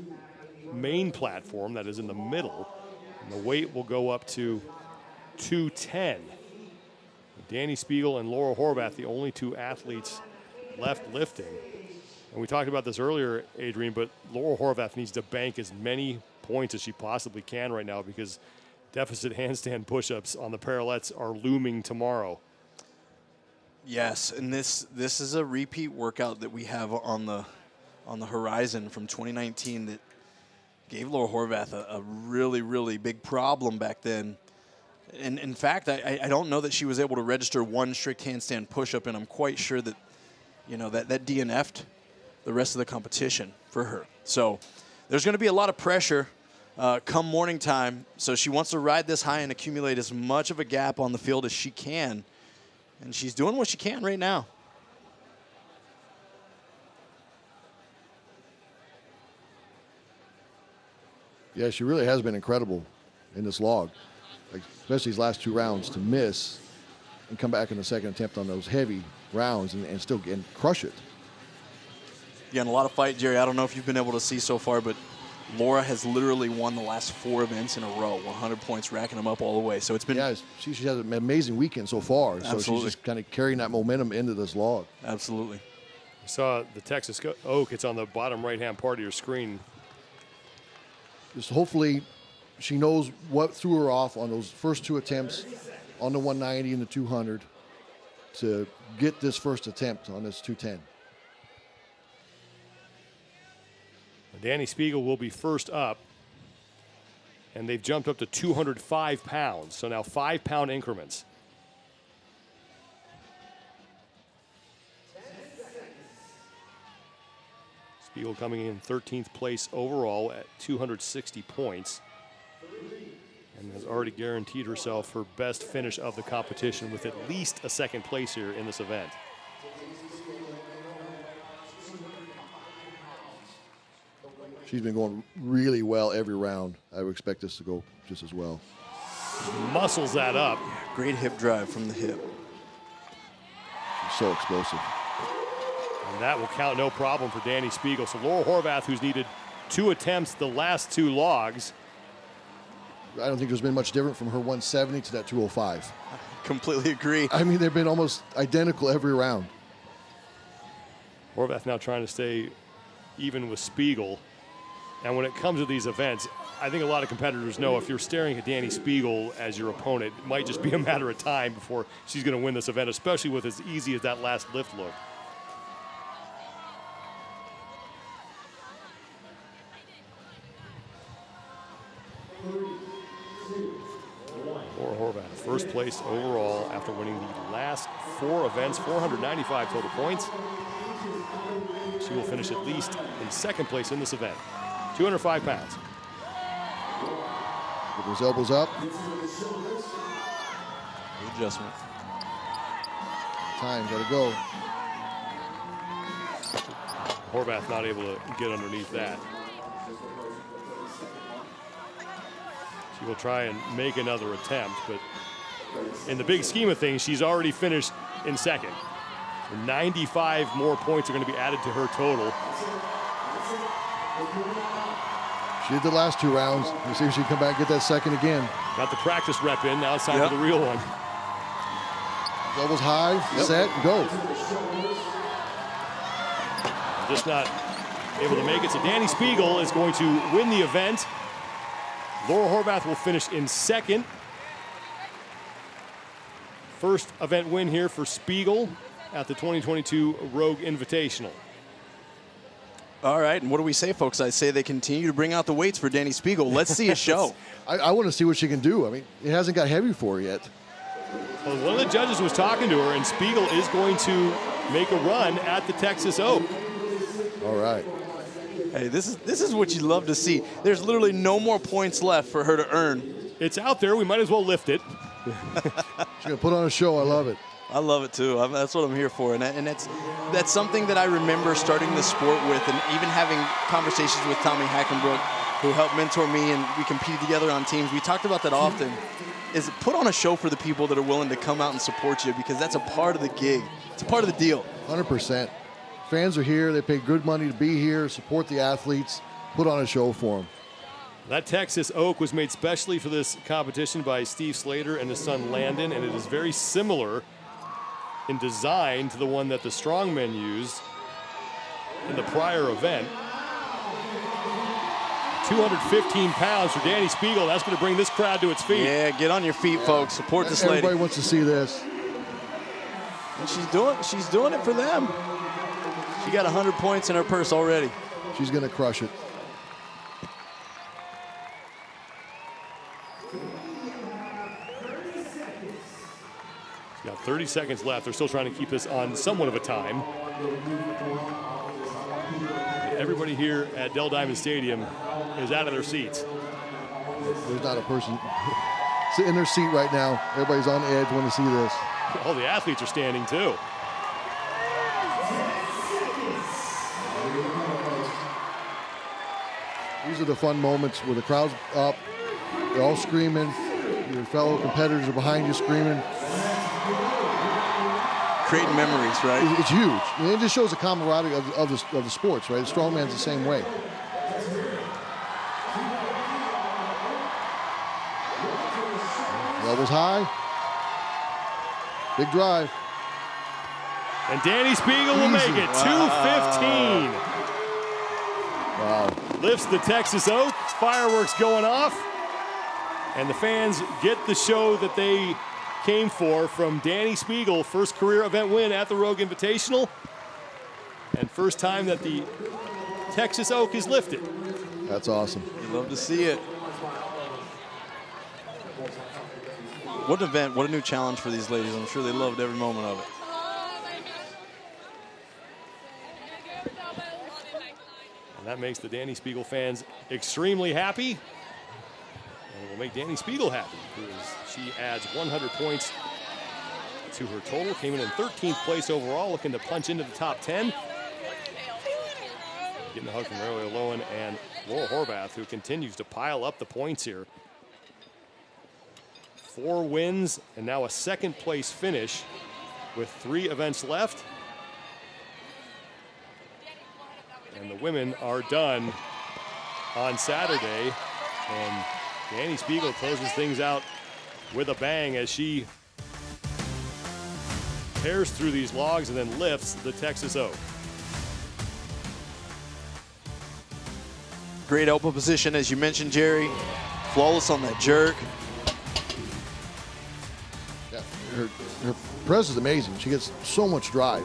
main platform that is in the middle. And the weight will go up to 210. Dani Speegle and Laura Horvath, the only two athletes left lifting. And we talked about this earlier, Adrian, but Laura Horvath needs to bank as many points as she possibly can right now because deficit handstand push-ups on the parallettes are looming tomorrow. Yes, and this is a repeat workout that we have on the horizon from 2019 that gave Laura Horvath a really, really big problem back then. And in fact, I don't know that she was able to register one strict handstand push-up, and I'm quite sure that, that DNF'd the rest of the competition for her. So there's going to be a lot of pressure come morning time. So she wants to ride this high and accumulate as much of a gap on the field as she can. And she's doing what she can right now. Yeah, she really has been incredible in this log, especially these last 2 rounds, to miss and come back in the second attempt on those heavy rounds and still crush it. Yeah, and a lot of fight, Jerry. I don't know if you've been able to see so far, but Laura has literally won the last 4 events in a row, 100 points, racking them up all the way. So it's been... Yeah, she has an amazing weekend so far. So Absolutely. she's just kind of carrying that momentum into this log. Absolutely. I saw the Texas Oak. It's on the bottom right-hand part of your screen. Just hopefully she knows what threw her off on those first 2 attempts on the 190 and the 200 to get this first attempt on this 210. Dani Speegle will be first up, and they've jumped up to 205 pounds, so now 5-pound increments. Speegle coming in 13th place overall at 260 points, and has already guaranteed herself her best finish of the competition with at least a second place here in this event. She's been going really well every round. I would expect this to go just as well. Muscles that up. Great hip drive from the hip. She's so explosive. And that will count no problem for Dani Speegle. So Laura Horvath, who's needed 2 attempts the last 2 logs. I don't think there's been much different from her 170 to that 205. Completely agree. I mean, they've been almost identical every round. Horvath now trying to stay even with Speegle. And when it comes to these events, I think a lot of competitors know if you're staring at Dani Speegle as your opponent, it might just be a matter of time before she's going to win this event, especially with as easy as that last lift looked. Laura Horvath, first place overall after winning the last 4 events, 495 total points. She will finish at least in second place in this event. 205 pounds. Get those elbows up. Good adjustment. Time, gotta go. Horvath not able to get underneath that. She will try and make another attempt, but in the big scheme of things, she's already finished in second. So 95 more points are going to be added to her total. She did the last 2 rounds. Let's see if she can come back and get that second again. Got the practice rep in. Now it's time for the real one. Elbows high, set, go. Just not able to make it. So Dani Speegle is going to win the event. Laura Horvath will finish in second. First event win here for Speegle at the 2022 Rogue Invitational. All right, and what do we say, folks? I say they continue to bring out the weights for Dani Speegle. Let's see a show. I want to see what she can do. I mean, it hasn't got heavy for her yet. Well, one of the judges was talking to her, and Speegle is going to make a run at the Texas Oak. All right. Hey, this is what you love to see. There's literally no more points left for her to earn. It's out there. We might as well lift it. She's going to put on a show. I love it. I love it too. That's what I'm here for, and that's something that I remember starting this sport with, and even having conversations with Tommy Hackenbrook, who helped mentor me, and we competed together on teams. We talked about that often. Is put on a show for the people that are willing to come out and support you, because that's a part of the gig. It's a part of the deal. 100%. Fans are here. They pay good money to be here, support the athletes, put on a show for them. That Texas Oak was made specially for this competition by Steve Slater and his son Landon, and it is very similar in design to the one that the Strongman used in the prior event. 215 pounds for Dani Speegle. That's going to bring this crowd to its feet. Yeah, get on your feet, folks. Support this lady. Everybody wants to see this. And she's doing it for them. She got 100 points in her purse already. She's going to crush it. She's got 30 seconds left. They're still trying to keep this on somewhat of a time. Everybody here at Dell Diamond Stadium is out of their seats. There's not a person sitting in their seat right now. Everybody's on edge when they see this. All the athletes are standing too. These are the fun moments where the crowd's up, they're all screaming, your fellow competitors are behind you screaming. Creating memories, right? It's huge. I mean, it just shows the camaraderie of the sports, right? Strongman's the same way. Levels high. Big drive. And Dani Speegle will make it. 2:15. Wow. Lifts the Texas Oak. Fireworks going off. And the fans get the show that they came for from Dani Speegle. First career event win at the Rogue Invitational. And first time that the Texas Oak is lifted. That's awesome. You love to see it. What an event, what a new challenge for these ladies. I'm sure they loved every moment of it. And that makes the Dani Speegle fans extremely happy. And it will make Dani Speegle happy, because she adds 100 points to her total. Came in 13th place overall, looking to punch into the top 10. Getting the hug from Marilyn Lowen and Laura Horvath, who continues to pile up the points here. 4 wins and now a second place finish with 3 events left. And the women are done on Saturday. And Dani Speegle closes things out with a bang as she tears through these logs and then lifts the Texas Oak. Great elbow position, as you mentioned, Jerry. Flawless on that jerk. Yeah, her press is amazing. She gets so much drive.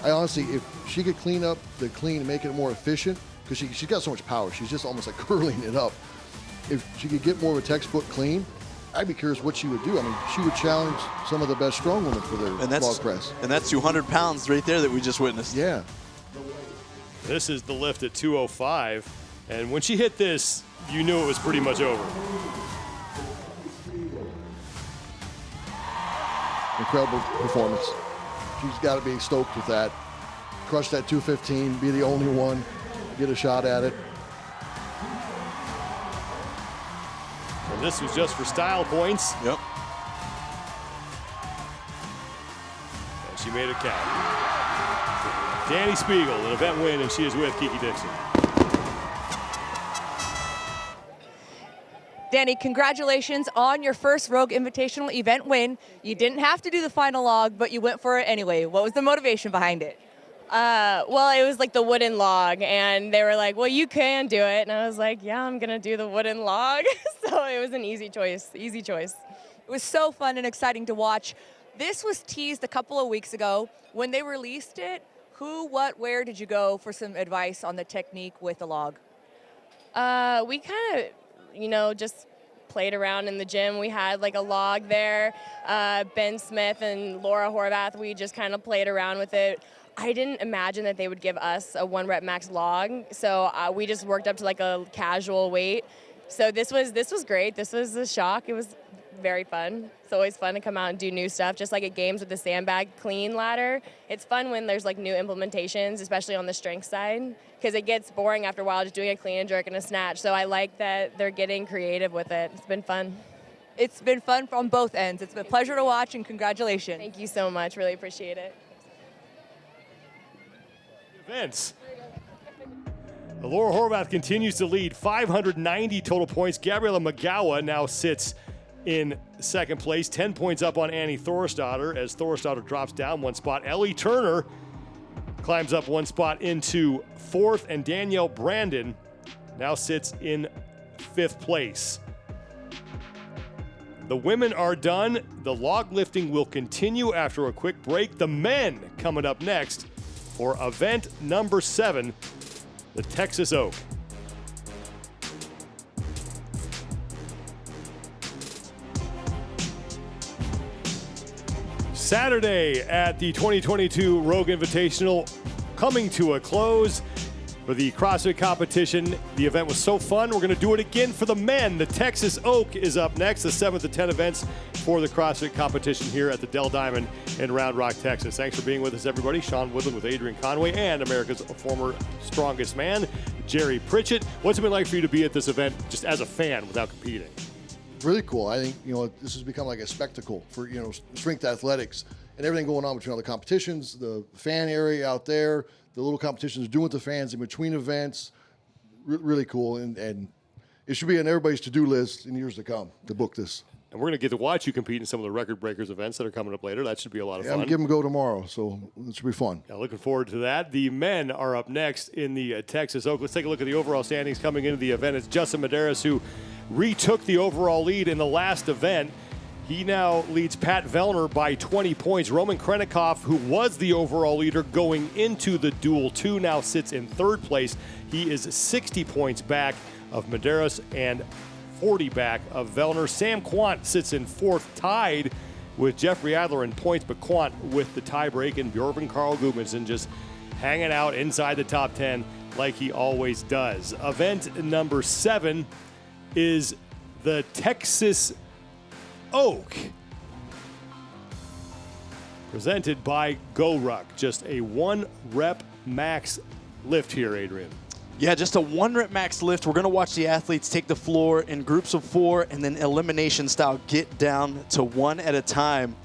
I honestly, if she could clean up the clean and make it more efficient, because she's got so much power, she's just almost like curling it up. If she could get more of a textbook clean, I'd be curious what she would do. I mean, she would challenge some of the best strong women for their log press. And that's 200 pounds right there that we just witnessed. Yeah. This is the lift at 205. And when she hit this, you knew it was pretty much over. Incredible performance. She's got to be stoked with that. Crush that 215, be the only one, get a shot at it. And this was just for style points. Yep. And she made it count. Dani Speegle, an event win, and she is with Kiki Dixon. Dani, congratulations on your first Rogue Invitational event win. You didn't have to do the final log, but you went for it anyway. What was the motivation behind it? Well, it was like the wooden log, and they were like, well, you can do it. And I was like, yeah, I'm going to do the wooden log. So it was an easy choice. It was so fun and exciting to watch. This was teased a couple of weeks ago. When they released it, who, what, where did you go for some advice on the technique with the log? We kind of, just played around in the gym. We had like a log there. Ben Smith and Laura Horvath, we just kind of played around with it. I didn't imagine that they would give us a 1 rep max log, so we just worked up to like a casual weight. So this was great. This was a shock. It was very fun. It's always fun to come out and do new stuff, just like at games with the sandbag clean ladder. It's fun when there's like new implementations, especially on the strength side, because it gets boring after a while just doing a clean and jerk and a snatch. So I like that they're getting creative with it. It's been fun. It's been fun from both ends. It's been a pleasure to watch, and congratulations. Thank you so much. Really appreciate it. Events. Laura Horvath continues to lead, 590 total points. Gabriela Magawa now sits in second place, 10 points up on Annie Thorstadter as Thorstadter drops down 1 spot. Ellie Turner climbs up 1 spot into 4th, and Danielle Brandon now sits in 5th place. The women are done. The log lifting will continue after a quick break. The men coming up next for event number 7, the Texas Oak. Saturday at the 2022 Rogue Invitational coming to a close for the CrossFit competition. The event was so fun. We're going to do it again for the men. The Texas Oak is up next, the 7th of 10 events for the CrossFit competition here at the Dell Diamond in Round Rock, Texas. Thanks for being with us, everybody. Sean Woodland with Adrian Conway and America's former strongest man, Jerry Pritchett. What's it been like for you to be at this event just as a fan without competing? Really cool. I think, this has become like a spectacle for, strength athletics and everything going on between all the competitions, the fan area out there, the little competitions doing with the fans in between events. Really cool. And it should be on everybody's to-do list in years to come to book this. And we're going to get to watch you compete in some of the Record Breakers events that are coming up later. That should be a lot of fun. I'm giving them a go tomorrow, so it should be fun. Now, looking forward to that. The men are up next in the Texas Oak. Let's take a look at the overall standings coming into the event. It's Justin Medeiros who retook the overall lead in the last event. He now leads Pat Vellner by 20 points. Roman Khrennikov, who was the overall leader going into the Duel 2, now sits in 3rd place. He is 60 points back of Medeiros and 40 back of Vellner. Sam Quant sits in 4th, tied with Jeffrey Adler in points, but Quant with the tiebreak, and Bjorn Carl Gudmundsson just hanging out inside the top 10 like he always does. Event number 7 is the Texas Oak, presented by GoRuck. Just a 1-rep max lift here, Adrian. Yeah, just a 1-rep max lift. We're going to watch the athletes take the floor in groups of 4 and then elimination style get down to 1 at a time.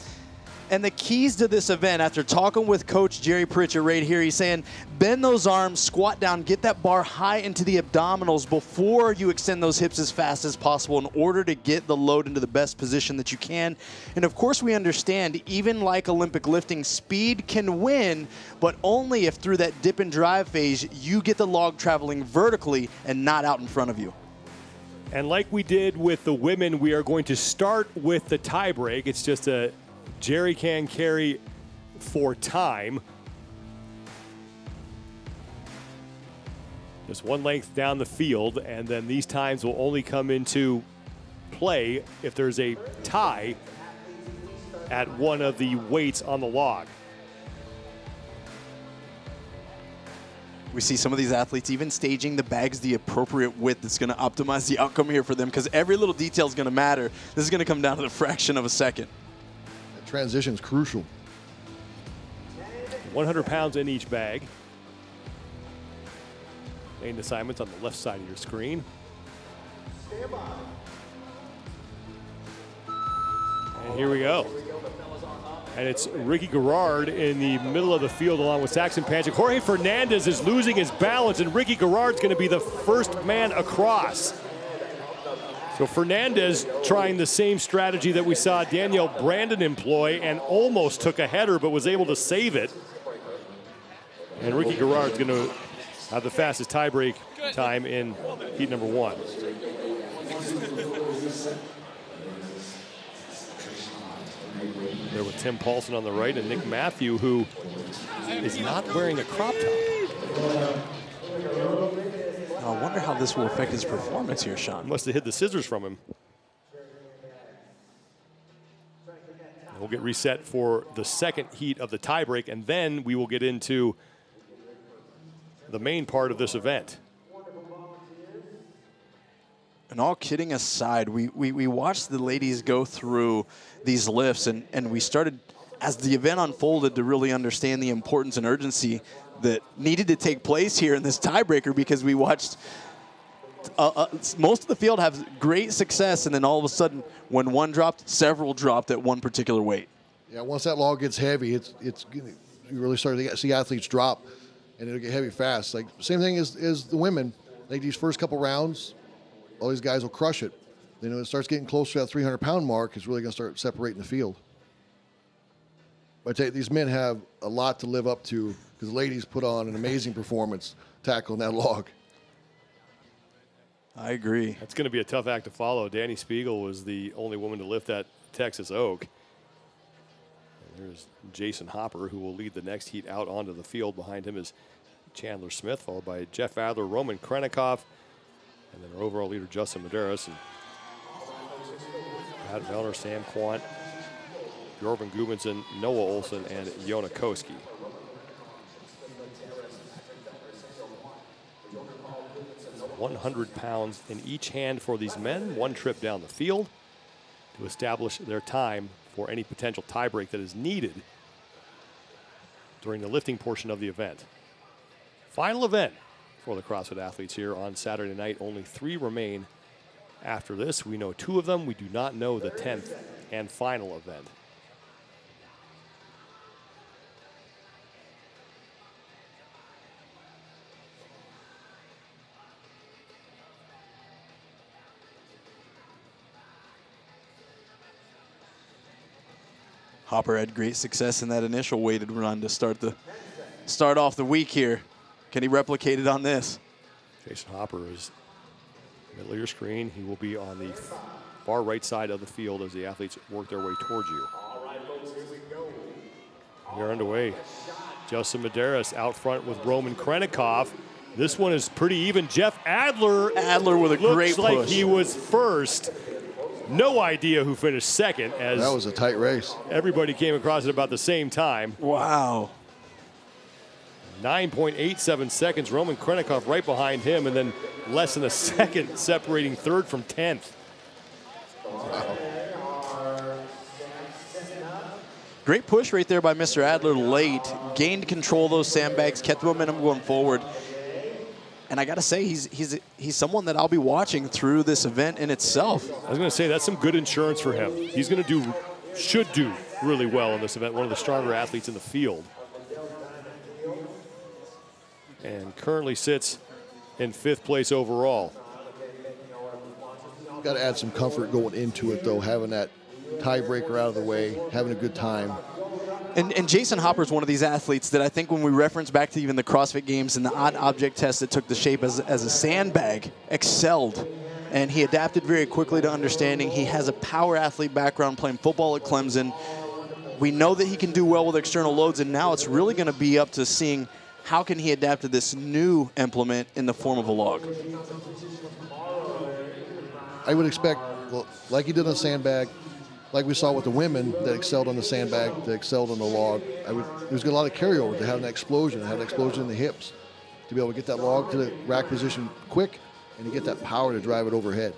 And the keys to this event, after talking with Coach Jerry Pritchett right here, he's saying bend those arms, squat down, get that bar high into the abdominals before you extend those hips as fast as possible in order to get the load into the best position that you can. And of course we understand, even like Olympic lifting, speed can win, but only if through that dip and drive phase you get the log traveling vertically and not out in front of you. And like we did with the women, we are going to start with the tie break. It's just a Jerry can carry for time. Just one length down the field, and then these times will only come into play if there's a tie at one of the weights on the log. We see some of these athletes even staging the bags the appropriate width that's going to optimize the outcome here for them, because every little detail is going to matter. This is going to come down to the fraction of a second. Transition is crucial. 100 pounds in each bag. Main assignments on the left side of your screen. And here we go. And it's Ricky Garrard in the middle of the field along with Saxon Panchik. Jorge Fernandez is losing his balance, and Ricky Garrard's going to be the first man across. So Fernandez trying the same strategy that we saw Danielle Brandon employ and almost took a header but was able to save it. And Ricky Garrard's going to have the fastest tiebreak time in heat number 1. There with Tim Paulson on the right and Nick Matthew, who is not wearing a crop top. I wonder how this will affect his performance here, Sean. Must have hid the scissors from him. We'll get reset for the second heat of the tiebreak, and then we will get into the main part of this event. And all kidding aside, we watched the ladies go through these lifts, and we started, as the event unfolded, to really understand the importance and urgency that needed to take place here in this tiebreaker, because we watched most of the field have great success, and then all of a sudden, when one dropped, several dropped at one particular weight. Yeah, once that log gets heavy, you really start to see athletes drop, and it'll get heavy fast. Like same thing as the women. Like these first couple rounds, all these guys will crush it. Then when it starts getting closer to that 300-pound mark, it's really going to start separating the field. But I tell you, these men have a lot to live up to, because the ladies put on an amazing performance tackling that log. I agree. That's going to be a tough act to follow. Dani Speegle was the only woman to lift that Texas Oak. And there's Jason Hopper, who will lead the next heat out onto the field. Behind him is Chandler Smith, followed by Jeff Adler, Roman Khrennikov, and then our overall leader, Justin Medeiros, and Matt Vellner, Sam Quant, Jorgen Gudmundsson, Noah Olsen, and Jona Koski. £100 in each hand for these men. One trip down the field to establish their time for any potential tiebreak that is needed during the lifting portion of the event. Final event for the CrossFit athletes here on Saturday night. Only 3 remain after this. We know 2 of them. We do not know the 10th and final event. Hopper had great success in that initial weighted run to start off the week here. Can he replicate it on this? Jason Hopper is middle of your screen. He will be on the far right side of the field as the athletes work their way towards you. We're underway. Justin Medeiros out front with Roman Khrennikov. This one is pretty even. Jeff Adler. Adler with a great looks like push. he was first. No idea who finished second, as That was a tight race. everybody came across at about the same time. Wow. 9.87 seconds. Roman Khrennikov right behind him, and then less than a second separating third from 10th. Great push right there by Mr. Adler late. Gained control of those sandbags, kept the momentum going forward. And I got to say, he's someone that I'll be watching through this event in itself. I was going to say, that's some good insurance for him. He's going to should do really well in this event. One of the stronger athletes in the field. And currently sits in 5th place overall. Got to add some comfort going into it, though, having that tiebreaker out of the way, having a good time. And Jason Hopper is one of these athletes that I think when we reference back to even the CrossFit Games and the odd object test that took the shape as a sandbag, excelled. And he adapted very quickly to understanding. He has a power athlete background playing football at Clemson. We know that he can do well with external loads, and now it's really going to be up to seeing how can he adapt to this new implement in the form of a log. I would expect, well, like he did on the sandbag, like we saw with the women that excelled on the sandbag, that excelled on the log. There's a lot of carryover to having that explosion, have an explosion in the hips, to be able to get that log to the rack position quick and to get that power to drive it overhead.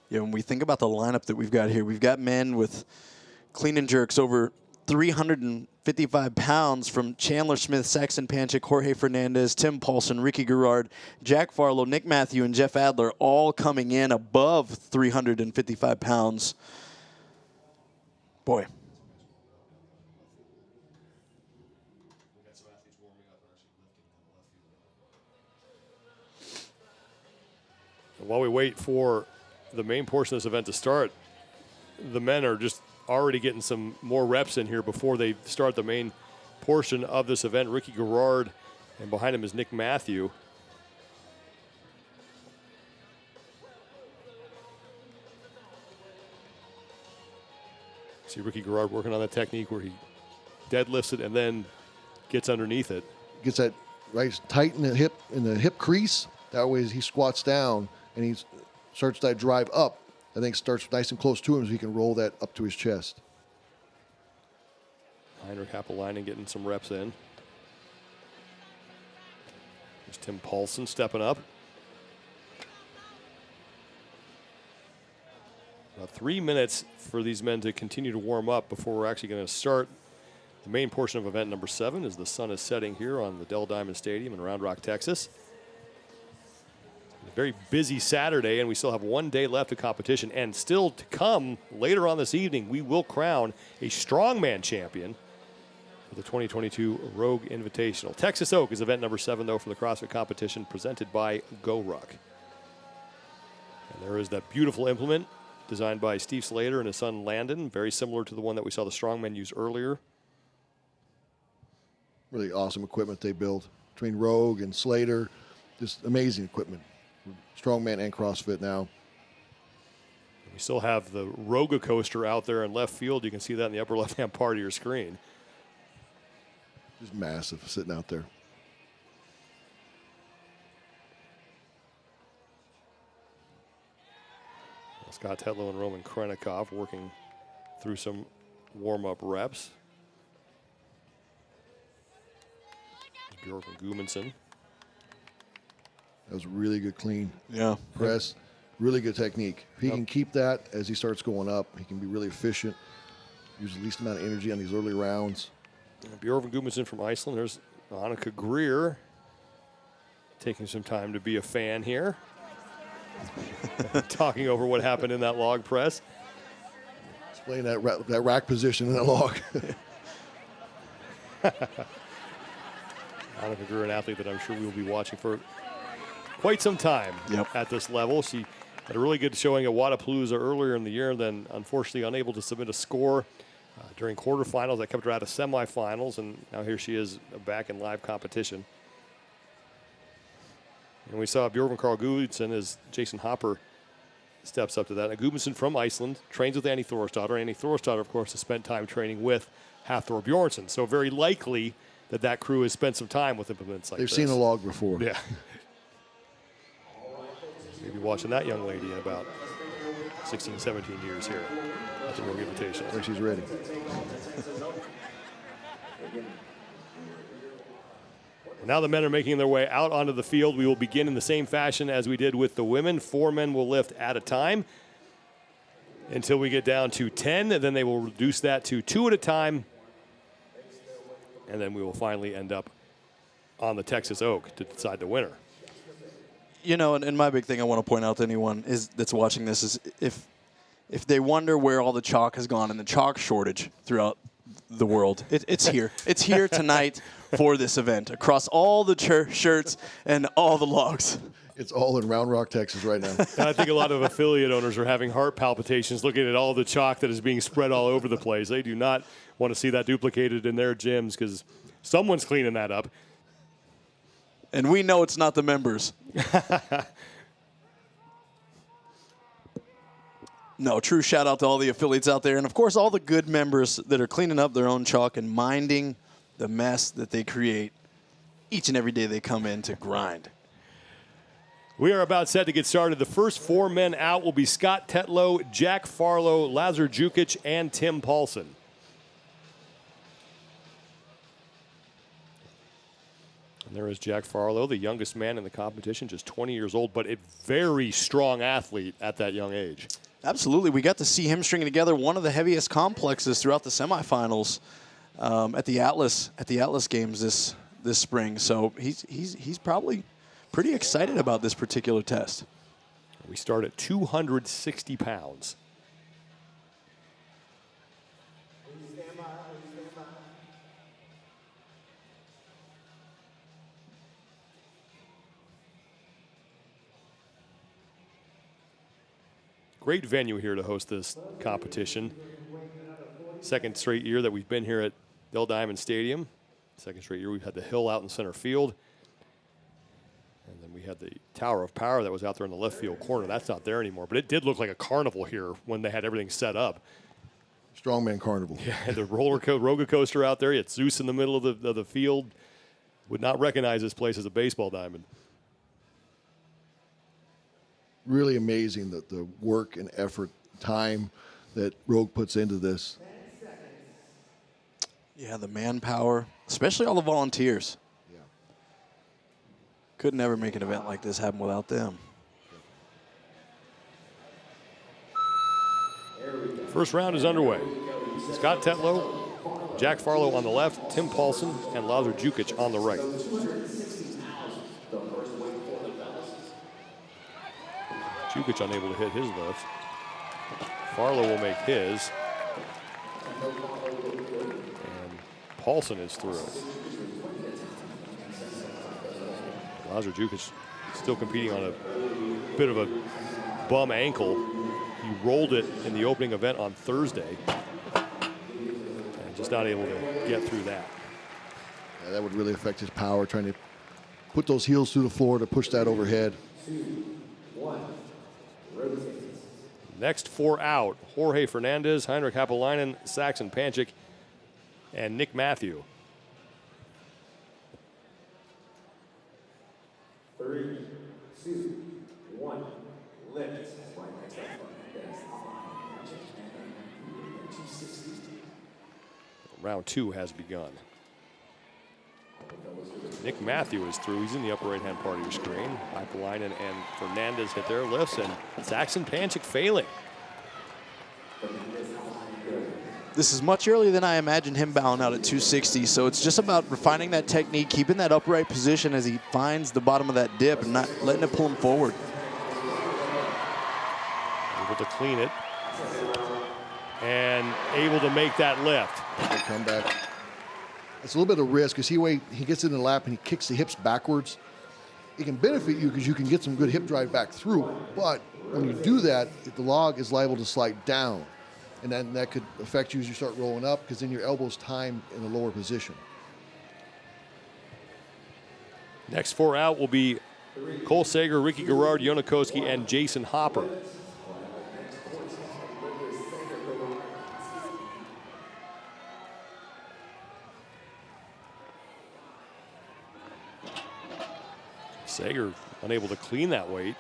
Yeah, when we think about the lineup that we've got here, we've got men with clean and jerks over 355 pounds from Chandler Smith, Saxon Panchik, Jorge Fernandez, Tim Paulson, Ricky Garrard, Jack Farlow, Nick Matthew, and Jeff Adler all coming in above 355 pounds. Boy. While we wait for the main portion of this event to start, the men are just already getting some more reps in here before they start the main portion of this event. Ricky Garrard, and behind him is Nick Matthew. See Ricky Garrard working on that technique where he deadlifts it and then gets underneath it. Gets that right tight in the hip crease. That way he squats down and he starts that drive up. I think starts nice and close to him so he can roll that up to his chest. Heinrich Happelainen getting some reps in. There's Tim Paulson stepping up. About 3 minutes for these men to continue to warm up before we're actually going to start the main portion of event number 7 as the sun is setting here on the Dell Diamond Stadium in Round Rock, Texas. A very busy Saturday, and we still have 1 day left of competition. And still to come later on this evening, we will crown a Strongman champion for the 2022 Rogue Invitational. Texas Oak is event number 7, though, for the CrossFit competition presented by GoRuck. And there is that beautiful implement designed by Steve Slater and his son Landon, very similar to the one that we saw the Strongmen use earlier. Really awesome equipment they build. between Rogue and Slater. Just amazing equipment. Strongman and CrossFit now. We still have the Rogue coaster out there in left field. You can see that in the upper left-hand part of your screen. Just massive sitting out there. Scott Tetlow and Roman Khrennikov working through some warm-up reps. Bjork and Gudmundsson. That was a really good clean press. Really good technique. If he can keep that as he starts going up, he can be really efficient, use the least amount of energy on these early rounds. Bjork and Gudmundsson from Iceland. There's Annika Greer taking some time to be a fan here. Talking over what happened in that log press. Explain that rack position in that log. Annika Greer, an athlete that I'm sure we will be watching for quite some time at this level. She had a really good showing at Wadapalooza earlier in the year, then unfortunately unable to submit a score during quarterfinals. That kept her out of semifinals, and now here she is back in live competition. And we saw Bjorn Karl Gudmundsson as Jason Hopper steps up to that. Now, Gudmundsson from Iceland trains with Annie Thorstadter. Annie Thorstadter, of course, has spent time training with Hafthor Bjornsson. So very likely that crew has spent some time with implements like this. They've seen a log before. Yeah. Maybe watching that young lady in about 16, 17 years here at the Rogue Invitational. I think she's ready. Now the men are making their way out onto the field. We will begin in the same fashion as we did with the women. 4 men will lift at a time until we get down to 10, and then they will reduce that to 2 at a time, and then we will finally end up on the Texas Oak to decide the winner. You know, and my big thing I want to point out to anyone that's watching this is if they wonder where all the chalk has gone and the chalk shortage throughout the world, it's here. It's here tonight for this event across all the shirts and all the logs. It's all in Round Rock, Texas right now. And I think a lot of affiliate owners are having heart palpitations looking at all the chalk that is being spread all over the place. They do not want to see that duplicated in their gyms because someone's cleaning that up. And we know it's not the members. No, true shout out to all the affiliates out there. And, of course, all the good members that are cleaning up their own chalk and minding the mess that they create each and every day they come in to grind. We are about set to get started. The first 4 men out will be Scott Tetlow, Jack Farlow, Lazar Jukic, and Tim Paulson. And there is Jack Farlow, the youngest man in the competition, just 20 years old, but a very strong athlete at that young age. Absolutely. We got to see him stringing together one of the heaviest complexes throughout the semifinals at the Atlas games this spring. So he's probably pretty excited about this particular test. We start at 260 pounds. Great venue here to host this competition. Second straight year that we've been here at Dell Diamond Stadium. Second straight year we've had the hill out in center field. And then we had the Tower of Power that was out there in the left field corner. That's not there anymore. But it did look like a carnival here when they had everything set up. Strongman carnival. Yeah, the roller coaster out there. You had Zeus in the middle of the field. Would not recognize this place as a baseball diamond. Really amazing that the work and effort, time that Rogue puts into this. Yeah, the manpower, especially all the volunteers. Yeah. Could never make an event like this happen without them. First round is underway. Scott Tetlow, Jack Farlow on the left, Tim Paulson, and Lazar Jukic on the right. Jukic unable to hit his lift. Farlow will make his. And Paulson is through. Lazar Jukic still competing on a bit of a bum ankle. He rolled it in the opening event on Thursday. And just not able to get through that. Yeah, that would really affect his power, trying to put those heels through the floor to push that overhead. Next 4 out, Jorge Fernandez, Heinrich Happelainen, Saxon Panchik, and Nick Matthew. 3, 2, 1, lift. Round 2 has begun. Nick Matthew is through. He's in the upper right-hand part of your screen. Happelainen and Fernandez hit their lifts, and Saxon Panchik failing. This is much earlier than I imagined him bowing out at 260, so it's just about refining that technique, keeping that upright position as he finds the bottom of that dip and not letting it pull him forward. Able to clean it. And able to make that lift. Come back. It's a little bit of risk because he gets in the lap and he kicks the hips backwards. It can benefit you because you can get some good hip drive back through, but when you do that, the log is liable to slide down. And then that could affect you as you start rolling up because then your elbow's timed in a lower position. Next 4 out will be Cole Sager, Ricky Garrard, Yona Koski, and Jason Hopper. Sager unable to clean that weight.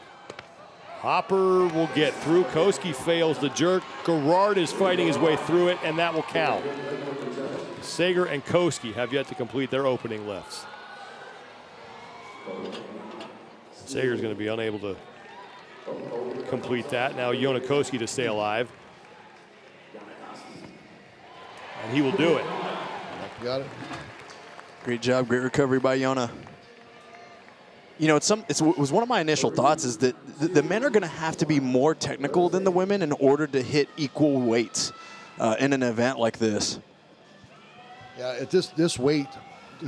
Hopper will get through. Koski fails the jerk. Garrard is fighting his way through it, and that will count. Sager and Koski have yet to complete their opening lifts. Sager's going to be unable to complete that. Now Yona Koski to stay alive. And he will do it. Got it. Great job, great recovery by Yona. You know, it was one of my initial thoughts is that the men are going to have to be more technical than the women in order to hit equal weights in an event like this. Yeah, at this weight,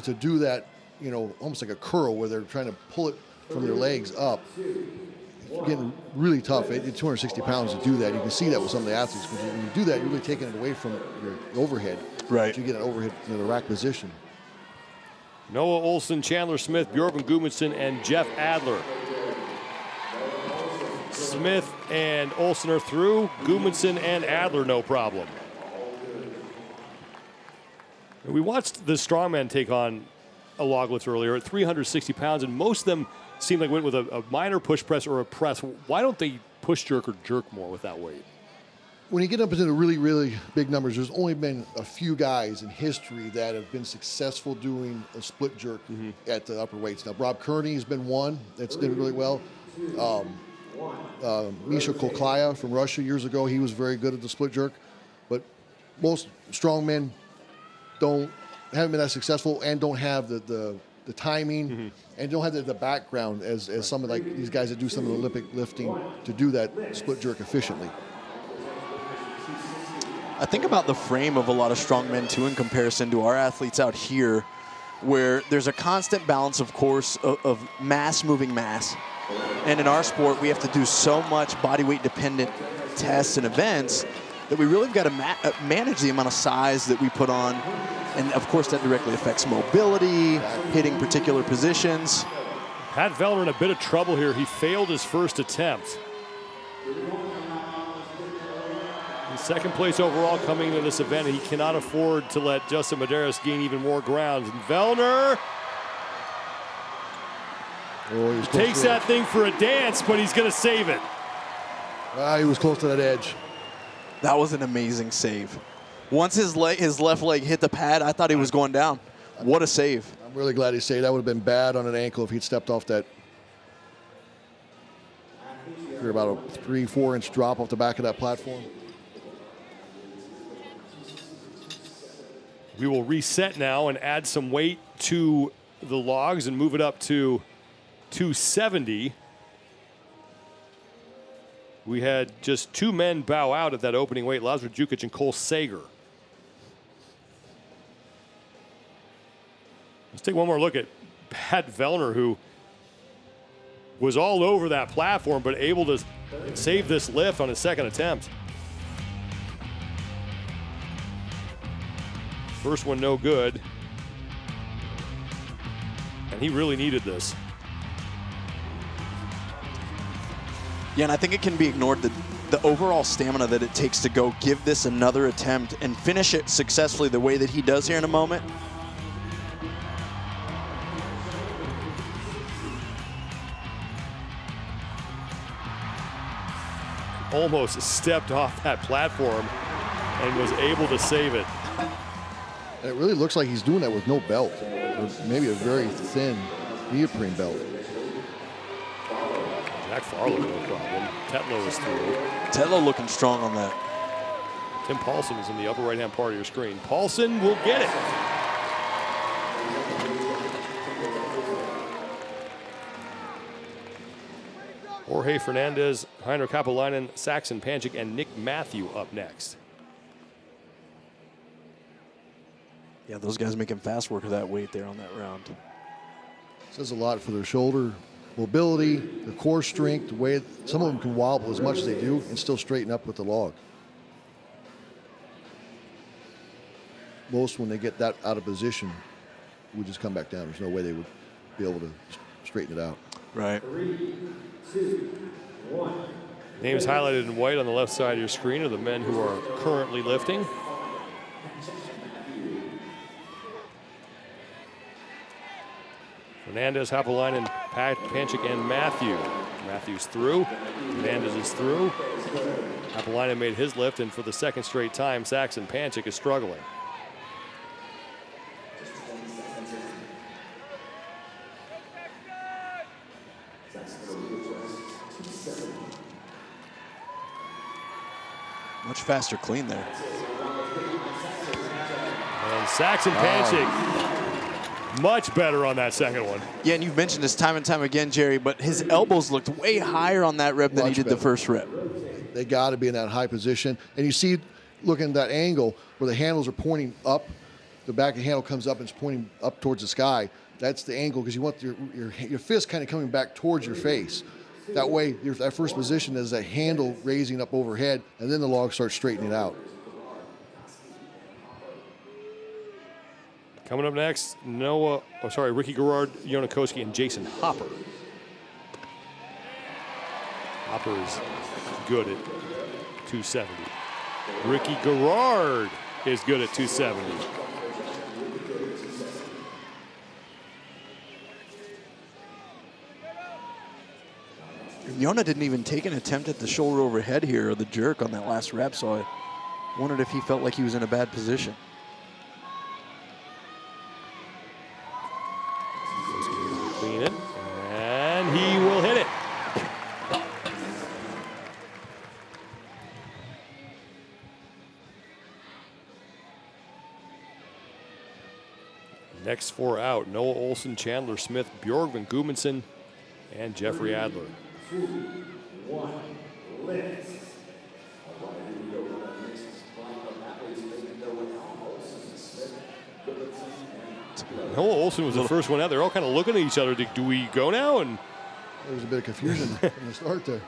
to do that, you know, almost like a curl where they're trying to pull it from their legs up, it's getting really tough. At 260 pounds to do that, you can see that with some of the athletes. When you do that, you're really taking it away from your overhead. Right. You get an overhead in the rack position. Noah Olson, Chandler Smith, Bjorgvin Gudmundsson, and Jeff Adler. Smith and Olson are through. Gudmundsson and Adler, no problem. We watched the strongman take on a log lift earlier at 360 pounds, and most of them seemed like went with a minor push press or a press. Why don't they push jerk or jerk more with that weight? When you get up into the really, really big numbers, there's only been a few guys in history that have been successful doing a split jerk at the upper weights. Now, Rob Kearney has been one that's done really well. Misha Koklaya from Russia years ago, he was very good at the split jerk. But most strongmen haven't been that successful and don't have the timing and don't have the background as some of like these guys that do some of the Olympic lifting to do that split jerk efficiently. I think about the frame of a lot of strongmen, too, in comparison to our athletes out here, where there's a constant balance, of course, of mass moving mass. And in our sport, we have to do so much body weight dependent tests and events that we really got to manage the amount of size that we put on. And, of course, that directly affects mobility, hitting particular positions. Pat Vellner in a bit of trouble here. He failed his first attempt. Second place overall coming into this event, and he cannot afford to let Justin Medeiros gain even more ground. And Vellner takes that thing for a dance, but he's going to save it. He was close to that edge. That was an amazing save. Once his left leg hit the pad, I thought he was going down. What a save. I'm really glad he saved. That would have been bad on an ankle if he'd stepped off that. You're about a 3-4 inch drop off the back of that platform. We will reset now and add some weight to the logs and move it up to 270. We had just 2 men bow out at that opening weight, Lazar Jukic and Cole Sager. Let's take one more look at Pat Vellner, who was all over that platform, but able to save this lift on his second attempt. First one no good. And He really needed this. Yeah, and I think it can be ignored that the overall stamina that it takes to go give this another attempt and finish it successfully the way that he does here in a moment. Almost stepped off that platform and was able to save it. And it really looks like he's doing that with no belt, or maybe a very thin neoprene belt. Jack Farlow, no problem. Tetlow is through. Tetlow looking strong on that. Tim Paulson is in the upper right-hand part of your screen. Paulson will get it. Jorge Fernandez, Heinrich Kapelainen, Saxon Panchik, and Nick Matthew up next. Yeah, those guys making fast work of that weight there on that round. Says a lot for their shoulder mobility, the core strength, the way some of them can wobble as much as they do and still straighten up with the log. Most, when they get that out of position, would just come back down. There's no way they would be able to straighten it out. Right. 3, 2, 1. Names highlighted in white on the left side of your screen are the men who are currently lifting. Fernandez, Hapalainen, Panchik, and Matthew. Matthew's through. Fernandez is through. Hapalainen made his lift, and for the second straight time, Saxon Panchik is struggling. Much faster clean there. And Saxon Panchik much better on that second one. Yeah, and you've mentioned this time and time again, Jerry, but his elbows looked way higher on that rep than he did the first rep. They got to be in that high position. And you see, looking at that angle where the handles are pointing up, the back of the handle comes up and it's pointing up towards the sky. That's the angle because you want your fist kind of coming back towards your face. That way, that first position is a handle raising up overhead, and then the log starts straightening out. Coming up next, Ricky Garrard, Yonakoski, and Jason Hopper. Hopper is good at 270. Ricky Garrard is good at 270. Yona didn't even take an attempt at the shoulder overhead here or the jerk on that last rep, so I wondered if he felt like he was in a bad position. Clean it, and he will hit it. Next four out, Noah Olson, Chandler Smith, Bjorgvin Gudmundsson, and Jeffrey Adler. 2, 1, lift. Noah Olson was the first one out. They're all kind of looking at each other. Do we go now? And there was a bit of confusion in the start there.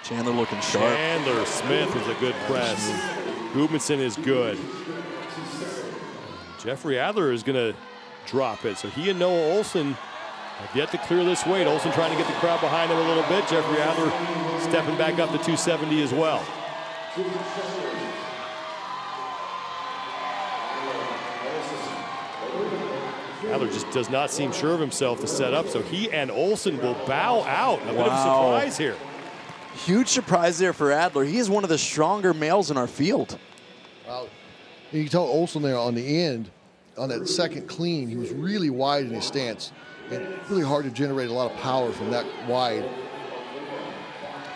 Chandler looking sharp. Chandler Smith is a good press. Gudmundsson is good. Jeffrey Adler is going to drop it. So he and Noah Olson have yet to clear this weight. Olson trying to get the crowd behind him a little bit. Jeffrey Adler stepping back up to 270 as well. Adler just does not seem sure of himself to set up, so he and Olson will bow out. A bit of a surprise here. Huge surprise there for Adler. He is one of the stronger males in our field. Wow. You can tell Olson there on the end, on that second clean, he was really wide in his stance. And really hard to generate a lot of power from that wide.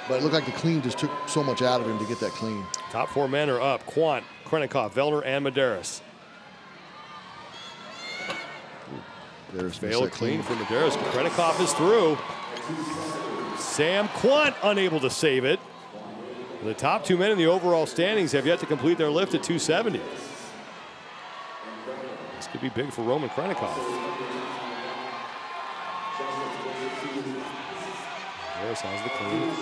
But it looked like the clean just took so much out of him to get that clean. Top four men are up. Quant, Khrennikov, Vellner, and Medeiros. Failed clean for Medeiros. Khrennikov is through. Sam Quant unable to save it. The top two men in the overall standings have yet to complete their lift at 270. This could be big for Roman Khrennikov. Medeiros has the clean.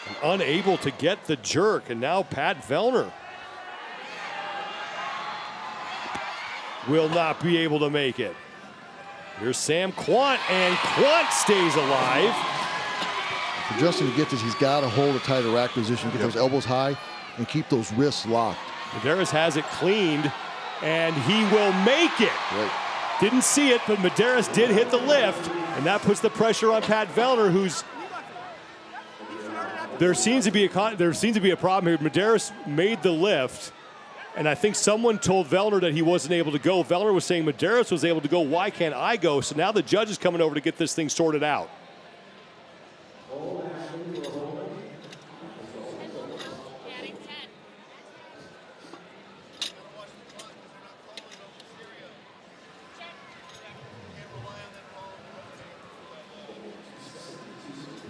And unable to get the jerk, and now Pat Vellner will not be able to make it. Here's Sam Quant, and Quant stays alive. For Justin to get this, he's got to hold a tighter rack position, get those elbows high, and keep those wrists locked. Medeiros has it cleaned, and he will make it. Right. Didn't see it, but Medeiros did hit the lift, and that puts the pressure on Pat Vellner, who's. There seems to be a problem here. Medeiros made the lift, and I think someone told Vellner that he wasn't able to go. Vellner was saying Medeiros was able to go. Why can't I go? So now the judge is coming over to get this thing sorted out.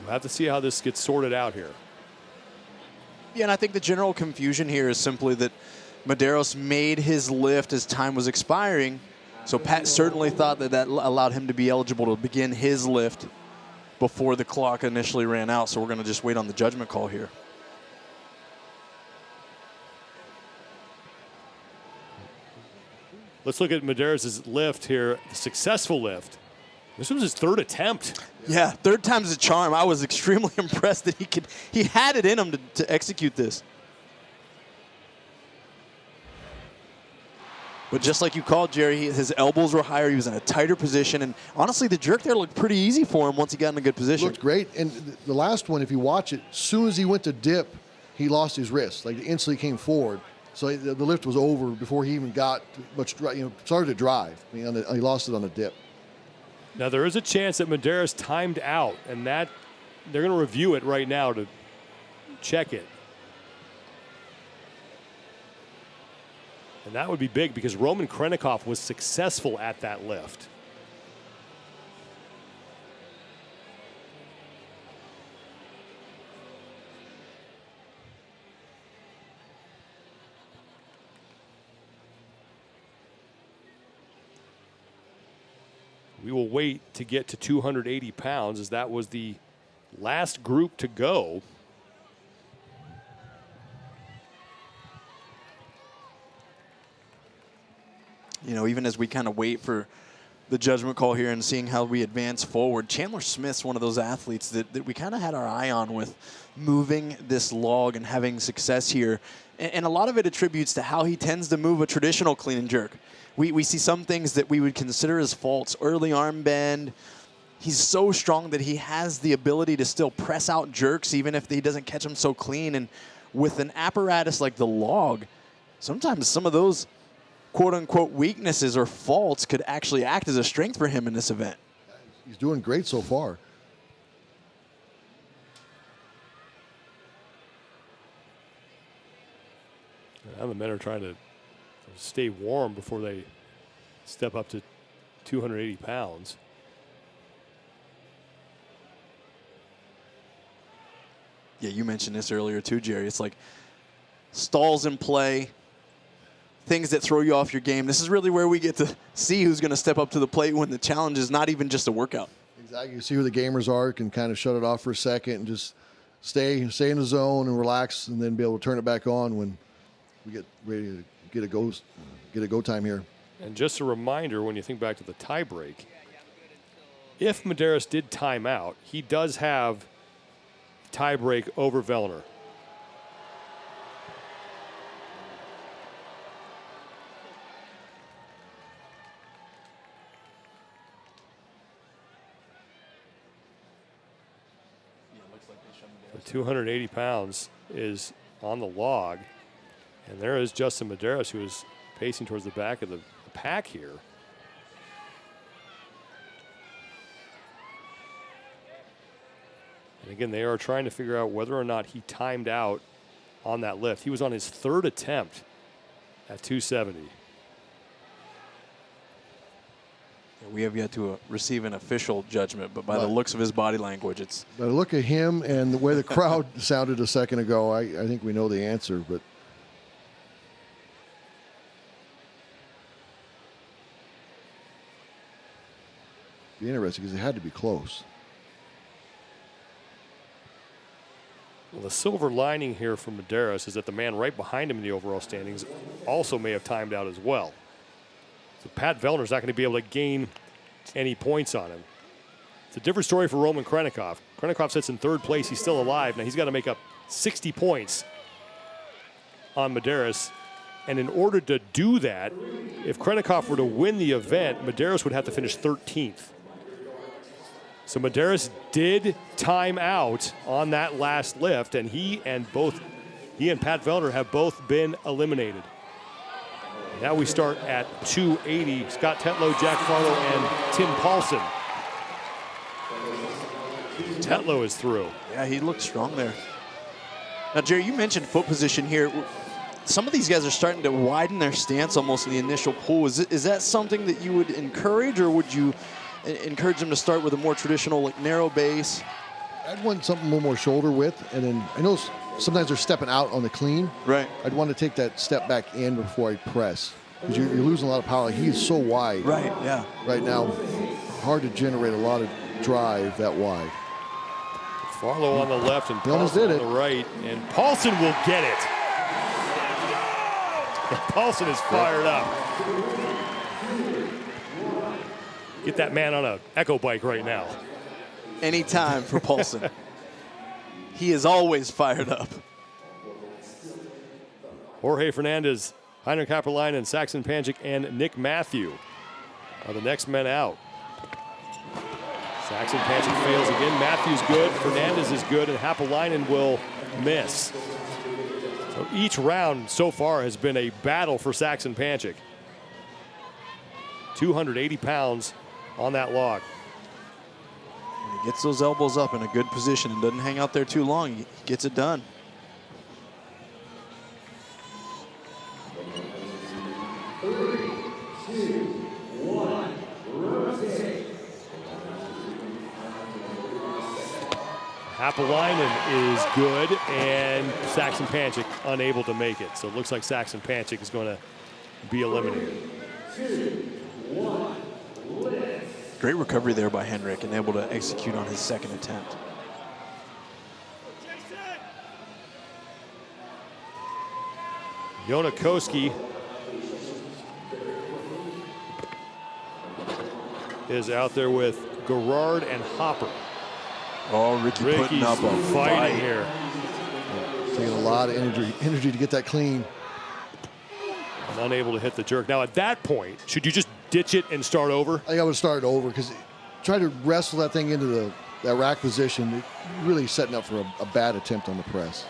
We'll have to see how this gets sorted out here. Yeah, and I think the general confusion here is simply that Medeiros made his lift as time was expiring. So Pat certainly thought that that allowed him to be eligible to begin his lift before the clock initially ran out. So we're going to just wait on the judgment call here. Let's look at Medeiros' lift here, the successful lift. This was his third attempt. Yeah, third time's a charm. I was extremely impressed that he had it in him to execute this. But just like you called, Jerry, his elbows were higher. He was in a tighter position. And honestly, the jerk there looked pretty easy for him once he got in a good position. Looked great. And the last one, if you watch it, as soon as he went to dip, he lost his wrist. Like, instantly came forward. So the lift was over before he even got much, started to drive. He lost it on the dip. Now, there is a chance that Medeiros timed out, and that they're going to review it right now to check it. And that would be big because Roman Khrennikov was successful at that lift. We will wait to get to 280 pounds as that was the last group to go. You know, even as we kind of wait for the judgment call here and seeing how we advance forward, Chandler Smith's one of those athletes that we kind of had our eye on with moving this log and having success here. And a lot of it attributes to how he tends to move a traditional clean and jerk. We see some things that we would consider as faults. Early arm bend. He's so strong that he has the ability to still press out jerks even if he doesn't catch them so clean. And with an apparatus like the log, sometimes some of those quote-unquote weaknesses or faults could actually act as a strength for him in this event. He's doing great so far. Now the men are trying to stay warm before they step up to 280 pounds. Yeah, you mentioned this earlier too, Jerry. It's like stalls in play, things that throw you off your game. This is really where we get to see who's going to step up to the plate when the challenge is not even just a workout. Exactly. You see who the gamers are, can kind of shut it off for a second and just stay in the zone and relax, and then be able to turn it back on when we get ready to get a go time here. And just a reminder, when you think back to the tie break, if Medeiros did time out, he does have tie break over Vellner. The 280 pounds is on the log. And there is Justin Medeiros, who is pacing towards the back of the pack here. And again, they are trying to figure out whether or not he timed out on that lift. He was on his third attempt at 270. We have yet to receive an official judgment, but by the looks of his body language, it's... By the look at him and the way the crowd sounded a second ago, I think we know the answer, but... Be interesting because it had to be close. Well, the silver lining here for Medeiros is that the man right behind him in the overall standings also may have timed out as well. So Pat Vellner's not going to be able to gain any points on him. It's a different story for Roman Khrennikov. Khrennikov sits in third place. He's still alive. Now he's got to make up 60 points on Medeiros. And in order to do that, if Khrennikov were to win the event, Medeiros would have to finish 13th. So Medeiros did time out on that last lift, and he and Pat Vellner have both been eliminated. Now we start at 280. Scott Tetlow, Jack Farlow, and Tim Paulson. Tetlow is through. Yeah, he looked strong there. Now, Jerry, you mentioned foot position here. Some of these guys are starting to widen their stance almost in the initial pull. Is that something that you would encourage, or would you encourage them to start with a more traditional, like, narrow base? I'd want something a little more shoulder width, and then I know sometimes they're stepping out on the clean. Right. I'd want to take that step back in before I press, because you're losing a lot of power. He is so wide. Right, yeah. Right now, hard to generate a lot of drive that wide. Farlow on the left and He almost Paulson did on it. the right, and Paulson will get it. Paulson is fired up. Get that man on a Echo bike right now. Anytime for Paulson. He is always fired up. Jorge Fernandez, Heinrich Haperlein, Saxon Panchik, and Nick Matthew are the next men out. Saxon Panchik fails again. Matthew's good, Fernandez is good, and Haperlein will miss. So each round so far has been a battle for Saxon Panchik. 280 pounds on that log. When he gets those elbows up in a good position and doesn't hang out there too long, he gets it done. Happalainen is good, and Saxon Panchik unable to make it. So it looks like Saxon Panchik is going to be eliminated. Great recovery there by Henrik and able to execute on his second attempt. Jonakoski is out there with Gerard and Hopper. Oh, Ricky putting up a fighting fight here. Taking a lot of energy to get that clean. And unable to hit the jerk. Now at that point, should you just ditch it and start over? I think I would start over, because trying to wrestle that thing into that rack position, really setting up for a bad attempt on the press.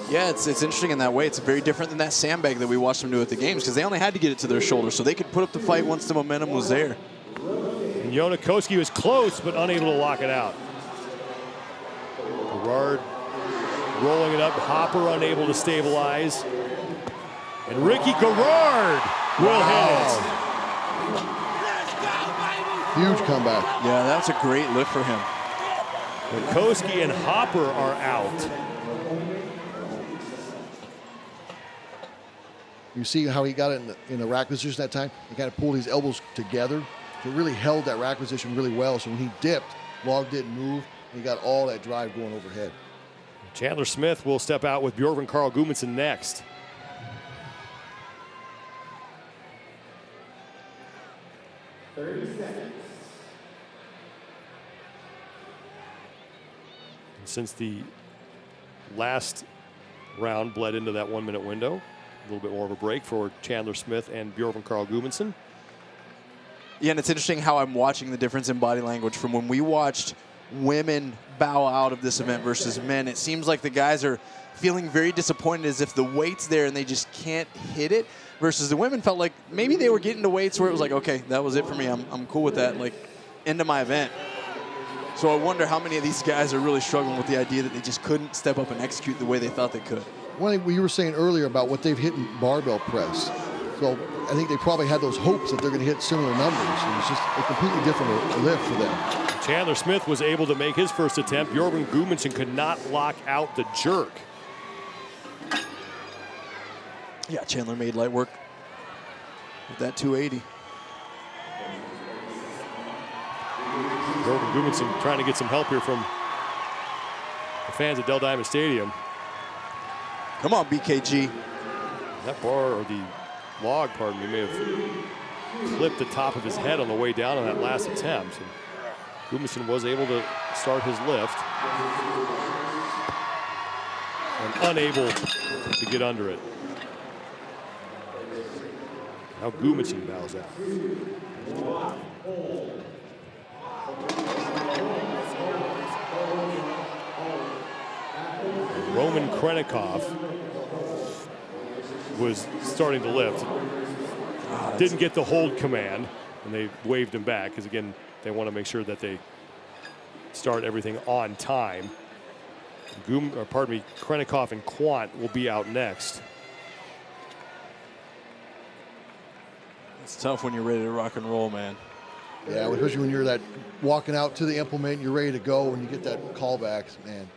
Yeah, it's interesting in that way. It's very different than that sandbag that we watched them do at the games, because they only had to get it to their shoulder, so they could put up the fight once the momentum was there. And Jonakoski was close, but unable to lock it out. Gerard rolling it up. Hopper unable to stabilize. And Ricky Gerard will hit it. Huge comeback. Yeah, that's a great lift for him. Koski and Hopper are out. You see how he got it in the rack position that time? He kind of pulled his elbows together. So it really held that rack position really well. So when he dipped, log didn't move. And he got all that drive going overhead. Chandler Smith will step out with Bjorn Carl Gudmundsson next. And since the last round bled into that 1 minute window, a little bit more of a break for Chandler Smith and Bjorn Carl Gudmundsson. Yeah, and it's interesting how I'm watching the difference in body language from when we watched women bow out of this event versus men. It seems like the guys are feeling very disappointed, as if the weight's there and they just can't hit it, versus the women felt like maybe they were getting to weights where it was like, okay, that was it for me. I'm cool with that, like, end of my event. So I wonder how many of these guys are really struggling with the idea that they just couldn't step up and execute the way they thought they could. One thing you were saying earlier about what they've hit in barbell press. So I think they probably had those hopes that they're going to hit similar numbers. And it's just a completely different lift for them. Chandler Smith was able to make his first attempt. Bjorn Gudmundsson could not lock out the jerk. Yeah, Chandler made light work with that 280. Bjorn Gudmundsson trying to get some help here from the fans at Dell Diamond Stadium. Come on, BKG. That bar, or the log, pardon me, may have clipped the top of his head on the way down on that last attempt. And Gudmundsson was able to start his lift and unable to get under it. Now Gudmundsson bows out. Roman Khrennikov was starting to lift. Didn't get the hold command, and they waved him back because, again, they want to make sure that they start everything on time. Khrennikov and Quant will be out next. It's tough when you're ready to rock and roll, man. Yeah, especially when you're that walking out to the implement, you're ready to go, and you get that callback, man.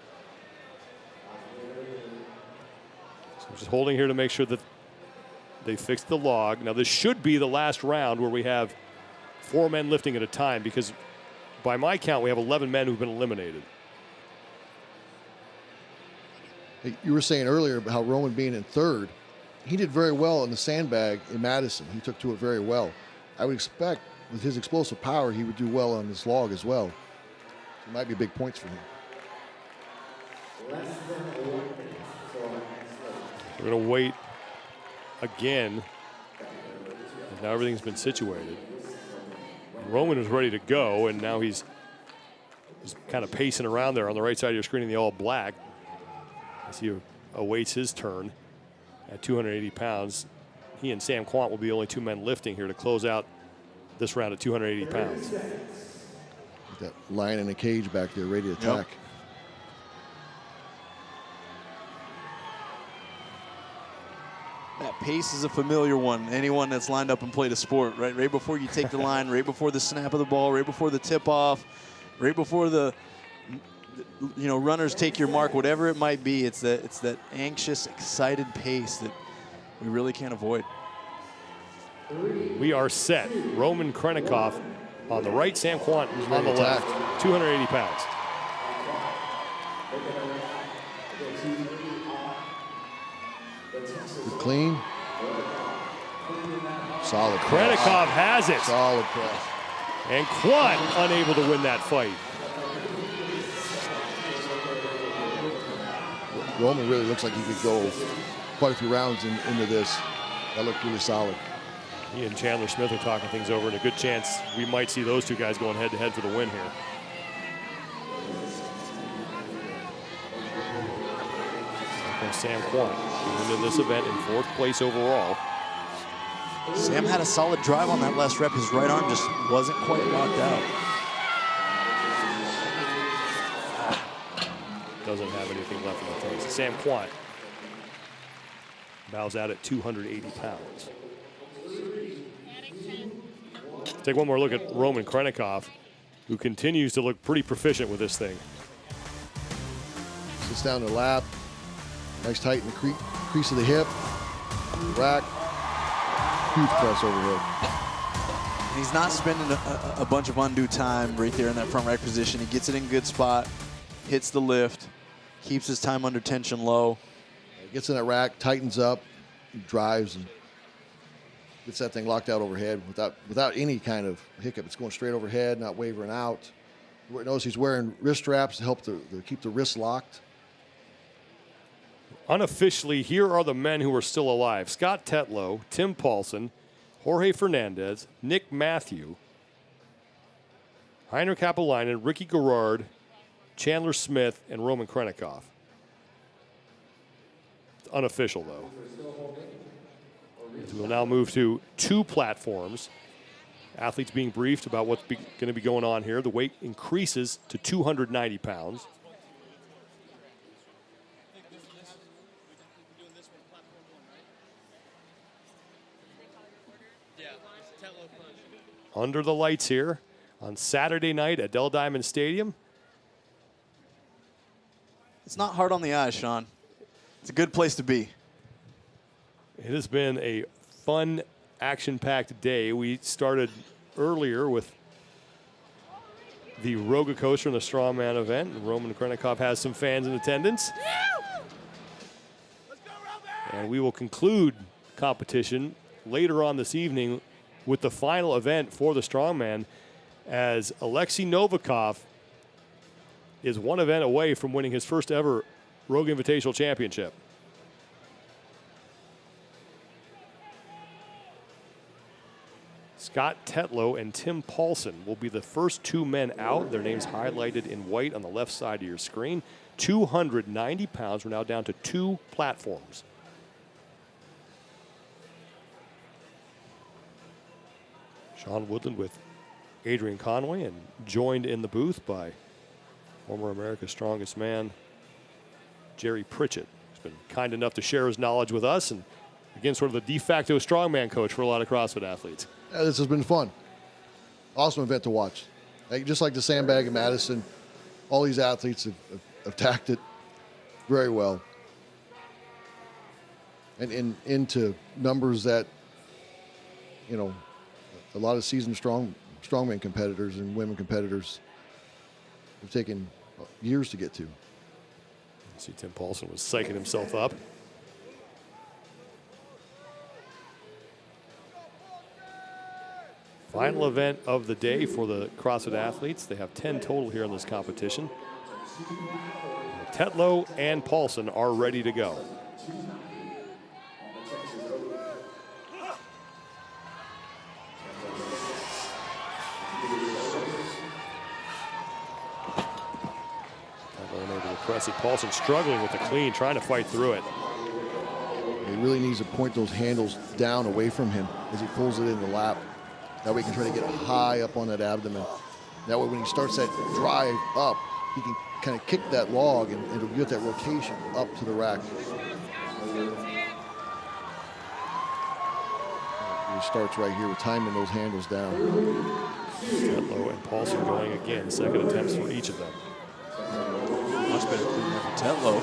So just holding here to make sure that they fixed the log. Now this should be the last round where we have 4 men lifting at a time, because by my count we have 11 men who've been eliminated. You were saying earlier about how Roman being in third, he did very well in the sandbag in Madison. He took to it very well. I would expect with his explosive power, he would do well on this log as well. It might be big points for him. We're going to wait again. Now everything's been situated. Roman was ready to go, and now he's kind of pacing around there on the right side of your screen in the all black as he awaits his turn at 280 pounds. He and Sam Quant will be the only 2 men lifting here to close out this round at 280 pounds. That lion in a cage back there ready to attack. Yep. That pace is a familiar one. Anyone that's lined up and played a sport, right? Right before you take the line, right before the snap of the ball, right before the tip-off, right before the runners take your mark, whatever it might be. It's that anxious, excited pace that we really can't avoid. We are set. Roman Khrennikov on the right, Sam Quant on the left. 280 pounds. Clean. Solid press. Khrennikov has it. Solid press. And Quant unable to win that fight. Roman really looks like he could go quite a few rounds into this. That looked really solid. He and Chandler Smith are talking things over, and a good chance we might see those 2 guys going head-to-head for the win here. Sam Quant into this event in 4th place overall. Sam had a solid drive on that last rep. His right arm just wasn't quite locked out. Doesn't have anything left in the tank. Sam Quant bows out at 280 pounds. Let's take one more look at Roman Khrennikov, who continues to look pretty proficient with this thing. Sits down the lap. Nice tight in the crease of the hip. Rack. Huge press overhead. He's not spending a bunch of undue time right there in that front rack position. He gets it in good spot, hits the lift, keeps his time under tension low. Gets in that rack, tightens up, drives, and gets that thing locked out overhead without any kind of hiccup. It's going straight overhead, not wavering out. Notice he's wearing wrist straps to help to keep the wrists locked. Unofficially, here are the men who are still alive. Scott Tetlow, Tim Paulson, Jorge Fernandez, Nick Matthew, Heinrich Apolainen, Ricky Garrard, Chandler Smith, and Roman Khrennikov. It's unofficial, though. So we'll now move to 2 platforms. Athletes being briefed about what's going to be going on here. The weight increases to 290 pounds. Under the lights here on Saturday night at Dell Diamond Stadium. It's not hard on the eyes, Sean. It's a good place to be. It has been a fun, action-packed day. We started earlier with the Rogue Coaster in the Strongman event. Roman Khrennikov has some fans in attendance. And we will conclude competition later on this evening with the final event for the Strongman, as Alexei Novikov is one event away from winning his first ever Rogue Invitational Championship. Scott Tetlow and Tim Paulson will be the first 2 men out. Their names highlighted in white on the left side of your screen. 290 pounds. We're now down to 2 platforms. Sean Woodland with Adrian Conway, and joined in the booth by former America's Strongest Man, Jerry Pritchett, who's been kind enough to share his knowledge with us, and again, sort of the de facto strongman coach for a lot of CrossFit athletes. Yeah, this has been fun. Awesome event to watch. Just like the sandbag in Madison, all these athletes have attacked it very well. And into numbers that, you know, a lot of seasoned strongman competitors and women competitors have taken years to get to. See, Tim Paulson was psyching himself up. Final event of the day for the CrossFit athletes. They have 10 total here in this competition. Tetlow and Paulson are ready to go. Press it. Paulson struggling with the clean, trying to fight through it. He really needs to point those handles down away from him as he pulls it in the lap. That way he can try to get high up on that abdomen. That way when he starts that drive up, he can kind of kick that log and it'll get that rotation up to the rack. He starts right here with timing those handles down. Tetlow and Paulson going again. Second attempts for each of them. Much better clean for Tetlow.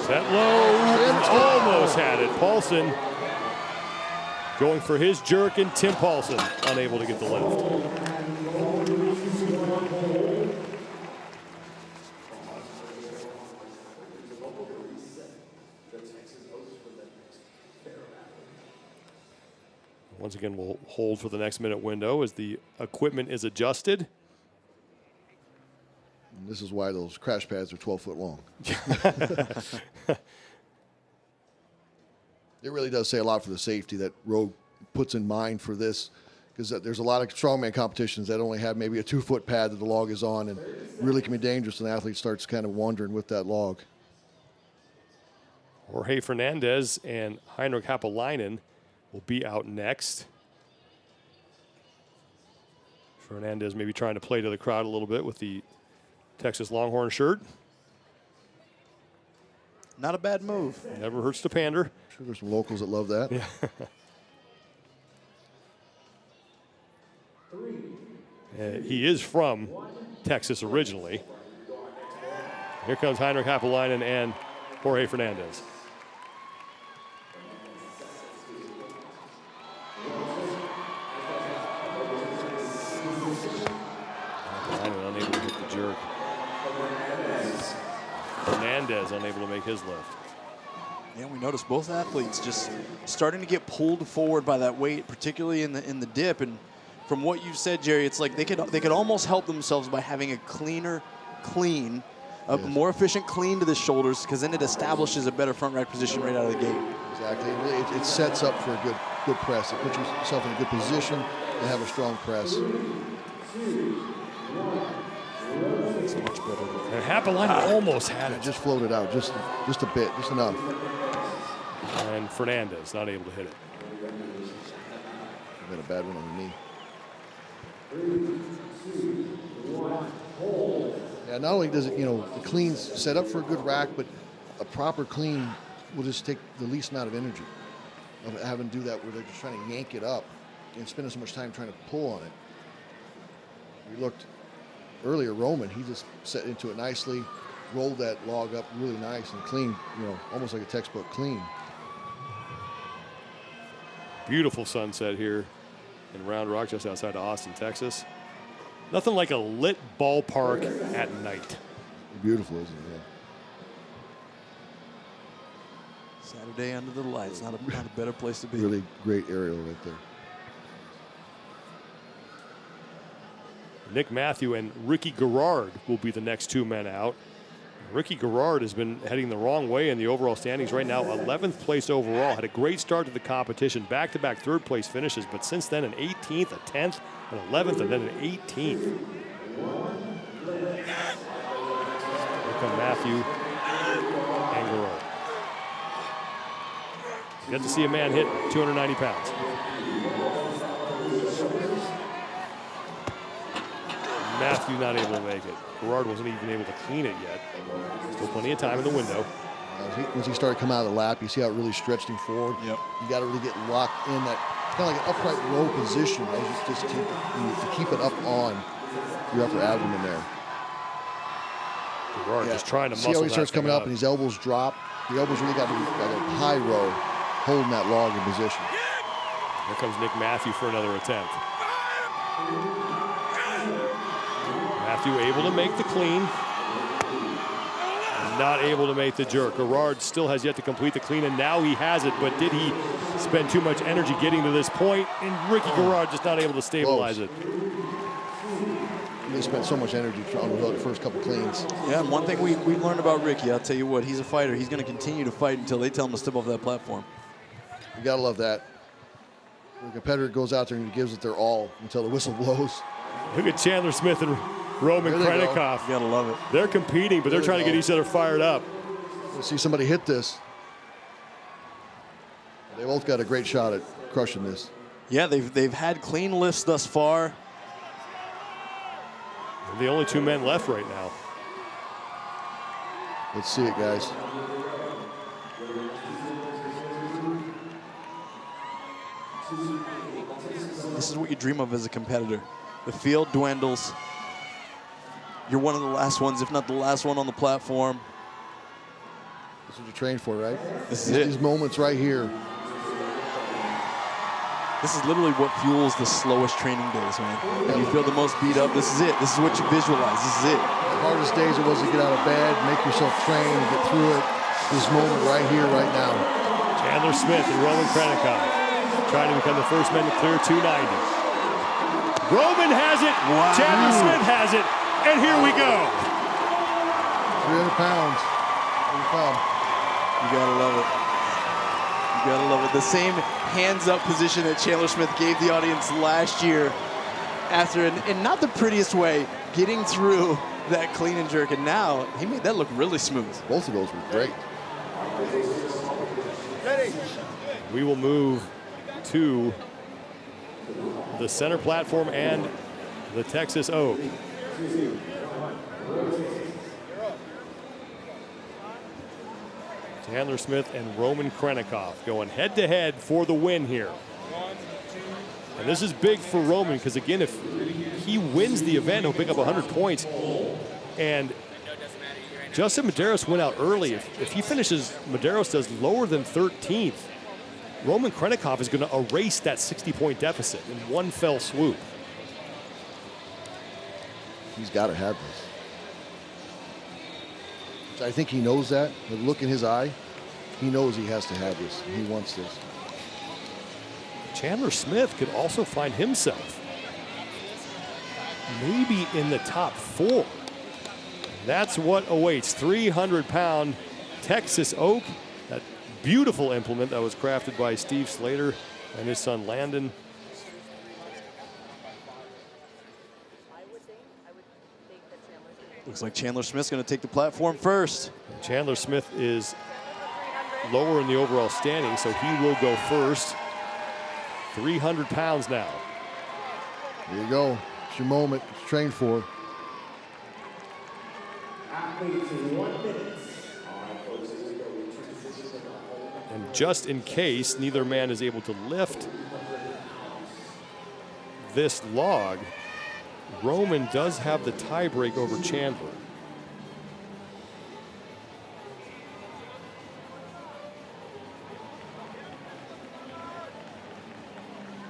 Tetlow almost had it. Paulson going for his jerk, and Tim Paulson unable to get the lift. Once again, we'll hold for the next minute window as the equipment is adjusted. And this is why those crash pads are 12 foot long. It really does say a lot for the safety that Rogue puts in mind for this, because there's a lot of strongman competitions that only have maybe a 2 foot pad that the log is on, and really can be dangerous when the athlete starts kind of wandering with that log. Jorge Fernandez and Heinrich Happelainen will be out next. Fernandez maybe trying to play to the crowd a little bit with the Texas Longhorn shirt. Not a bad move. Never hurts to pander. I'm sure there's some locals that love that. Yeah. He is from Texas originally. Here comes Heinrich Happelainen and Jorge Fernandez. Happelainen unable to hit the jerk. Fernandez unable to make his lift. Yeah, we noticed both athletes just starting to get pulled forward by that weight, particularly in the dip. And from what you said, Jerry, it's like they could almost help themselves by having a cleaner clean, a more efficient clean to the shoulders, because then it establishes a better front rack position right out of the gate. Exactly. It sets up for a good press. It puts yourself in a good position and have a strong press. It's much better. And Happelainen almost had it. Just floated out, just a bit, just enough. And Fernandez not able to hit it. Got a bad one on the knee. 3, 2, 1, hold. Yeah, not only does it, the clean's set up for a good rack, but a proper clean will just take the least amount of energy of having to do that where they're just trying to yank it up and spending so much time trying to pull on it. We looked earlier, Roman, he just set into it nicely, rolled that log up really nice and clean, almost like a textbook clean. Beautiful sunset here in Round Rock, just outside of Austin, Texas. Nothing like a lit ballpark at night. Beautiful, isn't it? Saturday under the lights, not a better place to be. Really great aerial right there. Nick Matthew and Ricky Garrard will be the next 2 men out. Ricky Garrard has been heading the wrong way in the overall standings right now. 11th place overall. Had a great start to the competition. Back-to-back third-place finishes, but since then an 18th, a 10th, an 11th, and then an 18th. Here come Matthew and Garrard. Get to see a man hit 290 pounds. Matthew not able to make it. Garrard wasn't even able to clean it yet. Still plenty of time in the window. Once he started coming out of the lap, you see how it really stretched him forward. Yep. You got to really get locked in that kind of like an upright row position as you just keep it up on your upper abdomen there. Garrard just trying to muscle. See how he starts coming up up and his elbows drop. The elbows really got to be like a high row, holding that log in position. Here comes Nick Matthew for another attempt. Matthew able to make the clean. Not able to make the jerk. Garrard still has yet to complete the clean, and now he has it, but did he spend too much energy getting to this point? And Ricky Garrard just not able to stabilize it. They spent so much energy on the first couple cleans. Yeah, and one thing we learned about Ricky, I'll tell you what, he's a fighter. He's going to continue to fight until they tell him to step off that platform. You got to love that. The competitor goes out there and gives it their all until the whistle blows. Look at Chandler Smith and Roman Khrennikov. You got to love it. They're competing, but they're trying to get each other fired up. We'll see somebody hit this. They both got a great shot at crushing this. Yeah, they've had clean lifts thus far. They're the only 2 men left right now. Let's see it, guys. This is what you dream of as a competitor. The field dwindles. You're one of the last ones, if not the last one on the platform. This is what you train for, right? This is it. These moments right here. This is literally what fuels the slowest training days, man. When you feel the most beat up, this is it. This is what you visualize. This is it. The hardest days it was to get out of bed, make yourself train, and get through it. This moment right here, right now. Chandler Smith and Roman Khrennikov trying to become the first men to clear 290. Roman has it. Wow. Chandler Smith has it. And here we go. 300 pounds. You gotta love it. You gotta love it. The same hands up position that Chandler Smith gave the audience last year after, in not the prettiest way, getting through that clean and jerk. And now he made that look really smooth. Both of those were great. We will move to the center platform and the Texas Oak. Chandler Smith and Roman Khrennikov going head-to-head for the win here. And this is big for Roman because, again, if he wins the event, he'll pick up 100 points. And Justin Medeiros went out early. If he finishes, Medeiros does lower than 13th, Roman Khrennikov is going to erase that 60-point deficit in one fell swoop. He's got to have this. I think he knows that. The look in his eye, he knows he has to have this. He wants this. Chandler Smith could also find himself maybe in the top 4. That's what awaits. 300-pound Texas Oak, that beautiful implement that was crafted by Steve Slater and his son Landon. Looks like Chandler Smith's going to take the platform first. Chandler Smith is lower in the overall standing, so he will go first. 300 pounds now. There you go. It's your moment. It's trained for. And just in case neither man is able to lift this log, Roman does have the tiebreak over Chandler.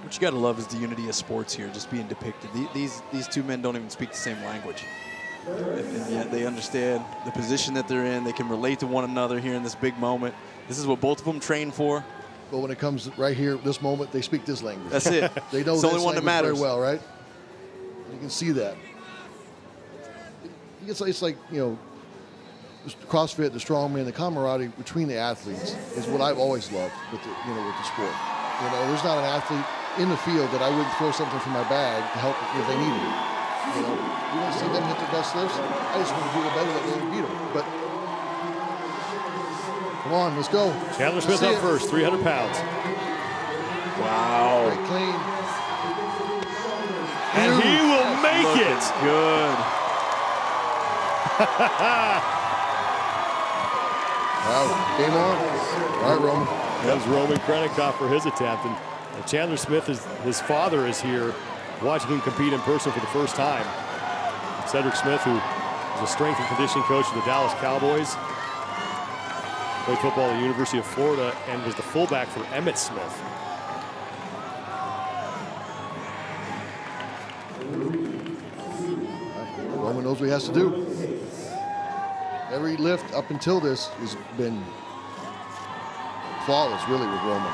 What you got to love is the unity of sports here, just being depicted. These two men don't even speak the same language. And yet they understand the position that they're in. They can relate to one another here in this big moment. This is what both of them train for. But when it comes right here, this moment, they speak this language. That's it. They know it's this the only one that language matters. very well, right? You can see that. It's like, you know, CrossFit, the strongman, the camaraderie between the athletes is what I've always loved with the, you know, with the sport. You know, there's not an athlete in the field that I wouldn't throw something from my bag to help if they needed it. You know, you want to see them hit their best lifts? I just want to do the better that they beat them. But come on, let's go. Chandler Smith up first, 300 pounds. Wow. Great clean. And he will make it. Good. Wow, game on. All right, Roman. That was Roman Khrennikov for his attempt. And Chandler Smith, his father is here watching him compete in person for the first time. Cedric Smith, who is a strength and conditioning coach for the Dallas Cowboys, played football at the University of Florida and was the fullback for Emmitt Smith. Roman knows what he has to do. Every lift up until this has been flawless, really, with Roman.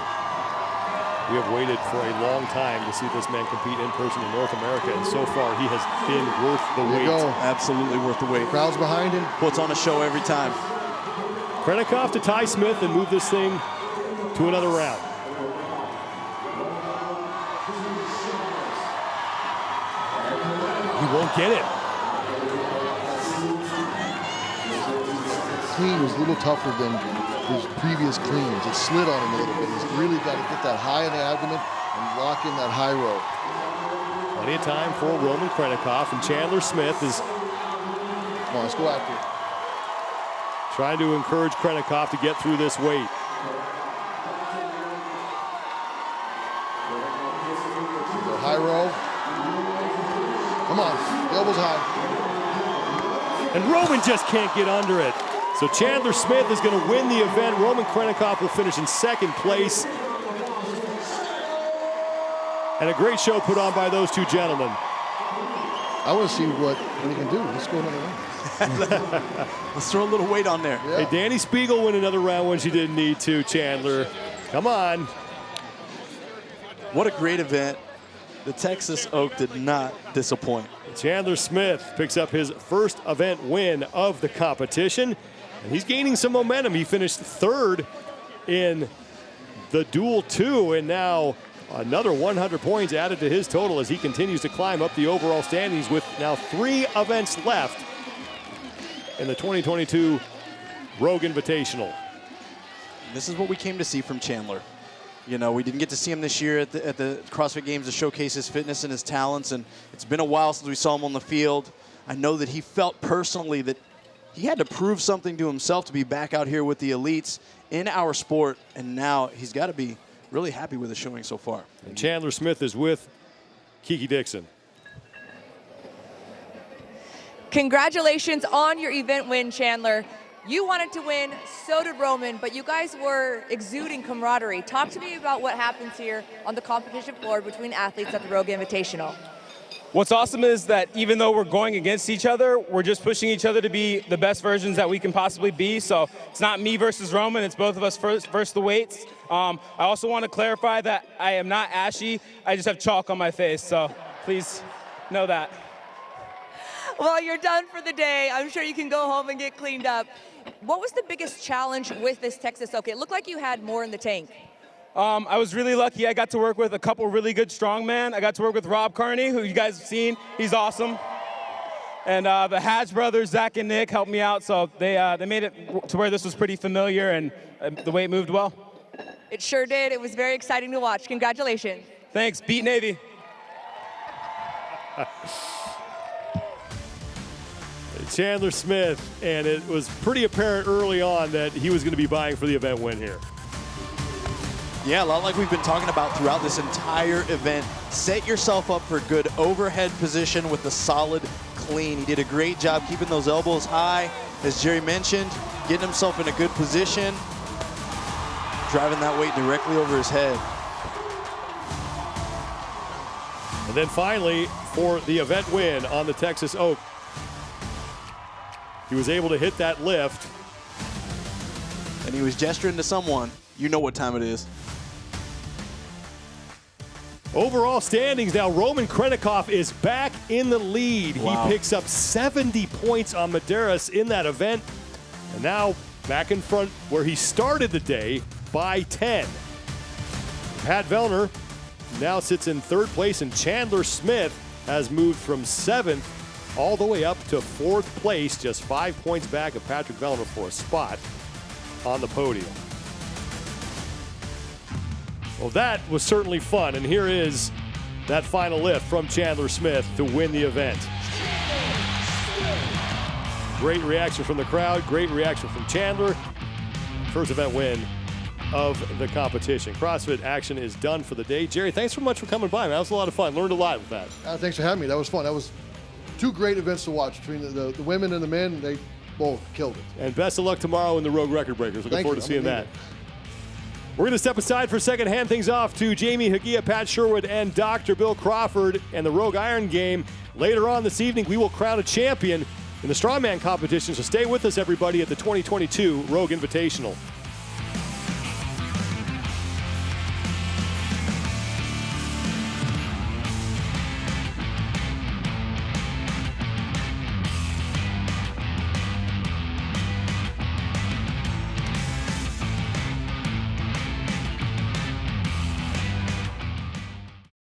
We have waited for a long time to see this man compete in person in North America, and so far he has been worth the There wait. you go. Absolutely worth the wait. Crowd's behind him. Puts on a show every time. Khrennikov to tie Smith and move this thing to another round. He won't get it. Clean was a little tougher than his previous cleans. It slid on him a little bit. He's really got to get that high in the abdomen and lock in that high row. Plenty of time for Roman Khrennikov, and Chandler Smith is Come on, let's go after it. trying to encourage Khrennikov to get through this weight. Go high row. Come on, the elbows high. And Roman just can't get under it. So Chandler Smith is going to win the event. Roman Khrennikov will finish in second place. And a great show put on by those two gentlemen. I want to see what he can do. Let's go another round. Let's throw a little weight on there. Yeah. Hey, Dani Speegle win another round when she didn't need to, Chandler. Come on. What a great event. The Texas Oak did not disappoint. Chandler Smith picks up his first event win of the competition, and he's gaining some momentum. He finished third in the Duel 2, and now another 100 points added to his total as he continues to climb up the overall standings with now 3 events left in the 2022 Rogue Invitational. This is what we came to see from Chandler. You know, we didn't get to see him this year at the CrossFit Games to showcase his fitness and his talents, and it's been a while since we saw him on the field. I know that he felt personally that he had to prove something to himself to be back out here with the elites in our sport, and now he's got to be really happy with his showing so far. And Chandler Smith is with Kiki Dixon. Congratulations on your event win, Chandler. You wanted to win, so did Roman, but you guys were exuding camaraderie. Talk to me about what happens here on the competition floor between athletes at the Rogue Invitational. What's awesome is that even though we're going against each other, we're just pushing each other to be the best versions that we can possibly be. So it's not me versus Roman, it's both of us versus the weights. I also want to clarify that I am not ashy, I just have chalk on my face, so please know that. Well, you're done for the day. I'm sure you can go home and get cleaned up. What was the biggest challenge with this Texas Oak? It looked like you had more in the tank. I was really lucky. I got to work with a couple really good strongmen. I got to work with Rob Kearney, who you guys have seen. He's awesome. And the Hatch brothers, Zach and Nick, helped me out. So they made it to where this was pretty familiar, and the weight moved well. It sure did. It was very exciting to watch. Congratulations. Thanks. Beat Navy. Chandler Smith, and it was pretty apparent early on that he was going to be vying for the event win here. Yeah, a lot like we've been talking about throughout this entire event. Set yourself up for good overhead position with a solid clean. He did a great job keeping those elbows high, as Jerry mentioned, getting himself in a good position, driving that weight directly over his head. And then finally, for the event win on the Texas Oak, he was able to hit that lift. And he was gesturing to someone. You know what time it is. Overall standings now, Roman Khrennikov is back in the lead. Wow. He picks up 70 points on Medeiros in that event. And now back in front where he started the day by 10. Pat Vellner now sits in third place, and Chandler Smith has moved from 7th all the way up to 4th place, just 5 points back of Patrick Vellner for a spot on the podium. Well, that was certainly fun, and here is that final lift from Chandler Smith to win the event. Great reaction from the crowd, great reaction from Chandler. First event win of the competition. CrossFit action is done for the day. Jerry, thanks so much for coming by, man. That was a lot of fun. Learned a lot with that. Thanks for having me. That was fun. That was 2 great events to watch between the women and the men. They both killed it. And best of luck tomorrow in the Rogue Record Breakers. Looking Thank forward you. to seeing I'm gonna that. We're going to step aside for a second, hand things off to Jamie Hagia, Pat Sherwood, and Dr. Bill Crawford and the Rogue Iron game. Later on this evening, we will crown a champion in the Strongman competition. So stay with us, everybody, at the 2022 Rogue Invitational.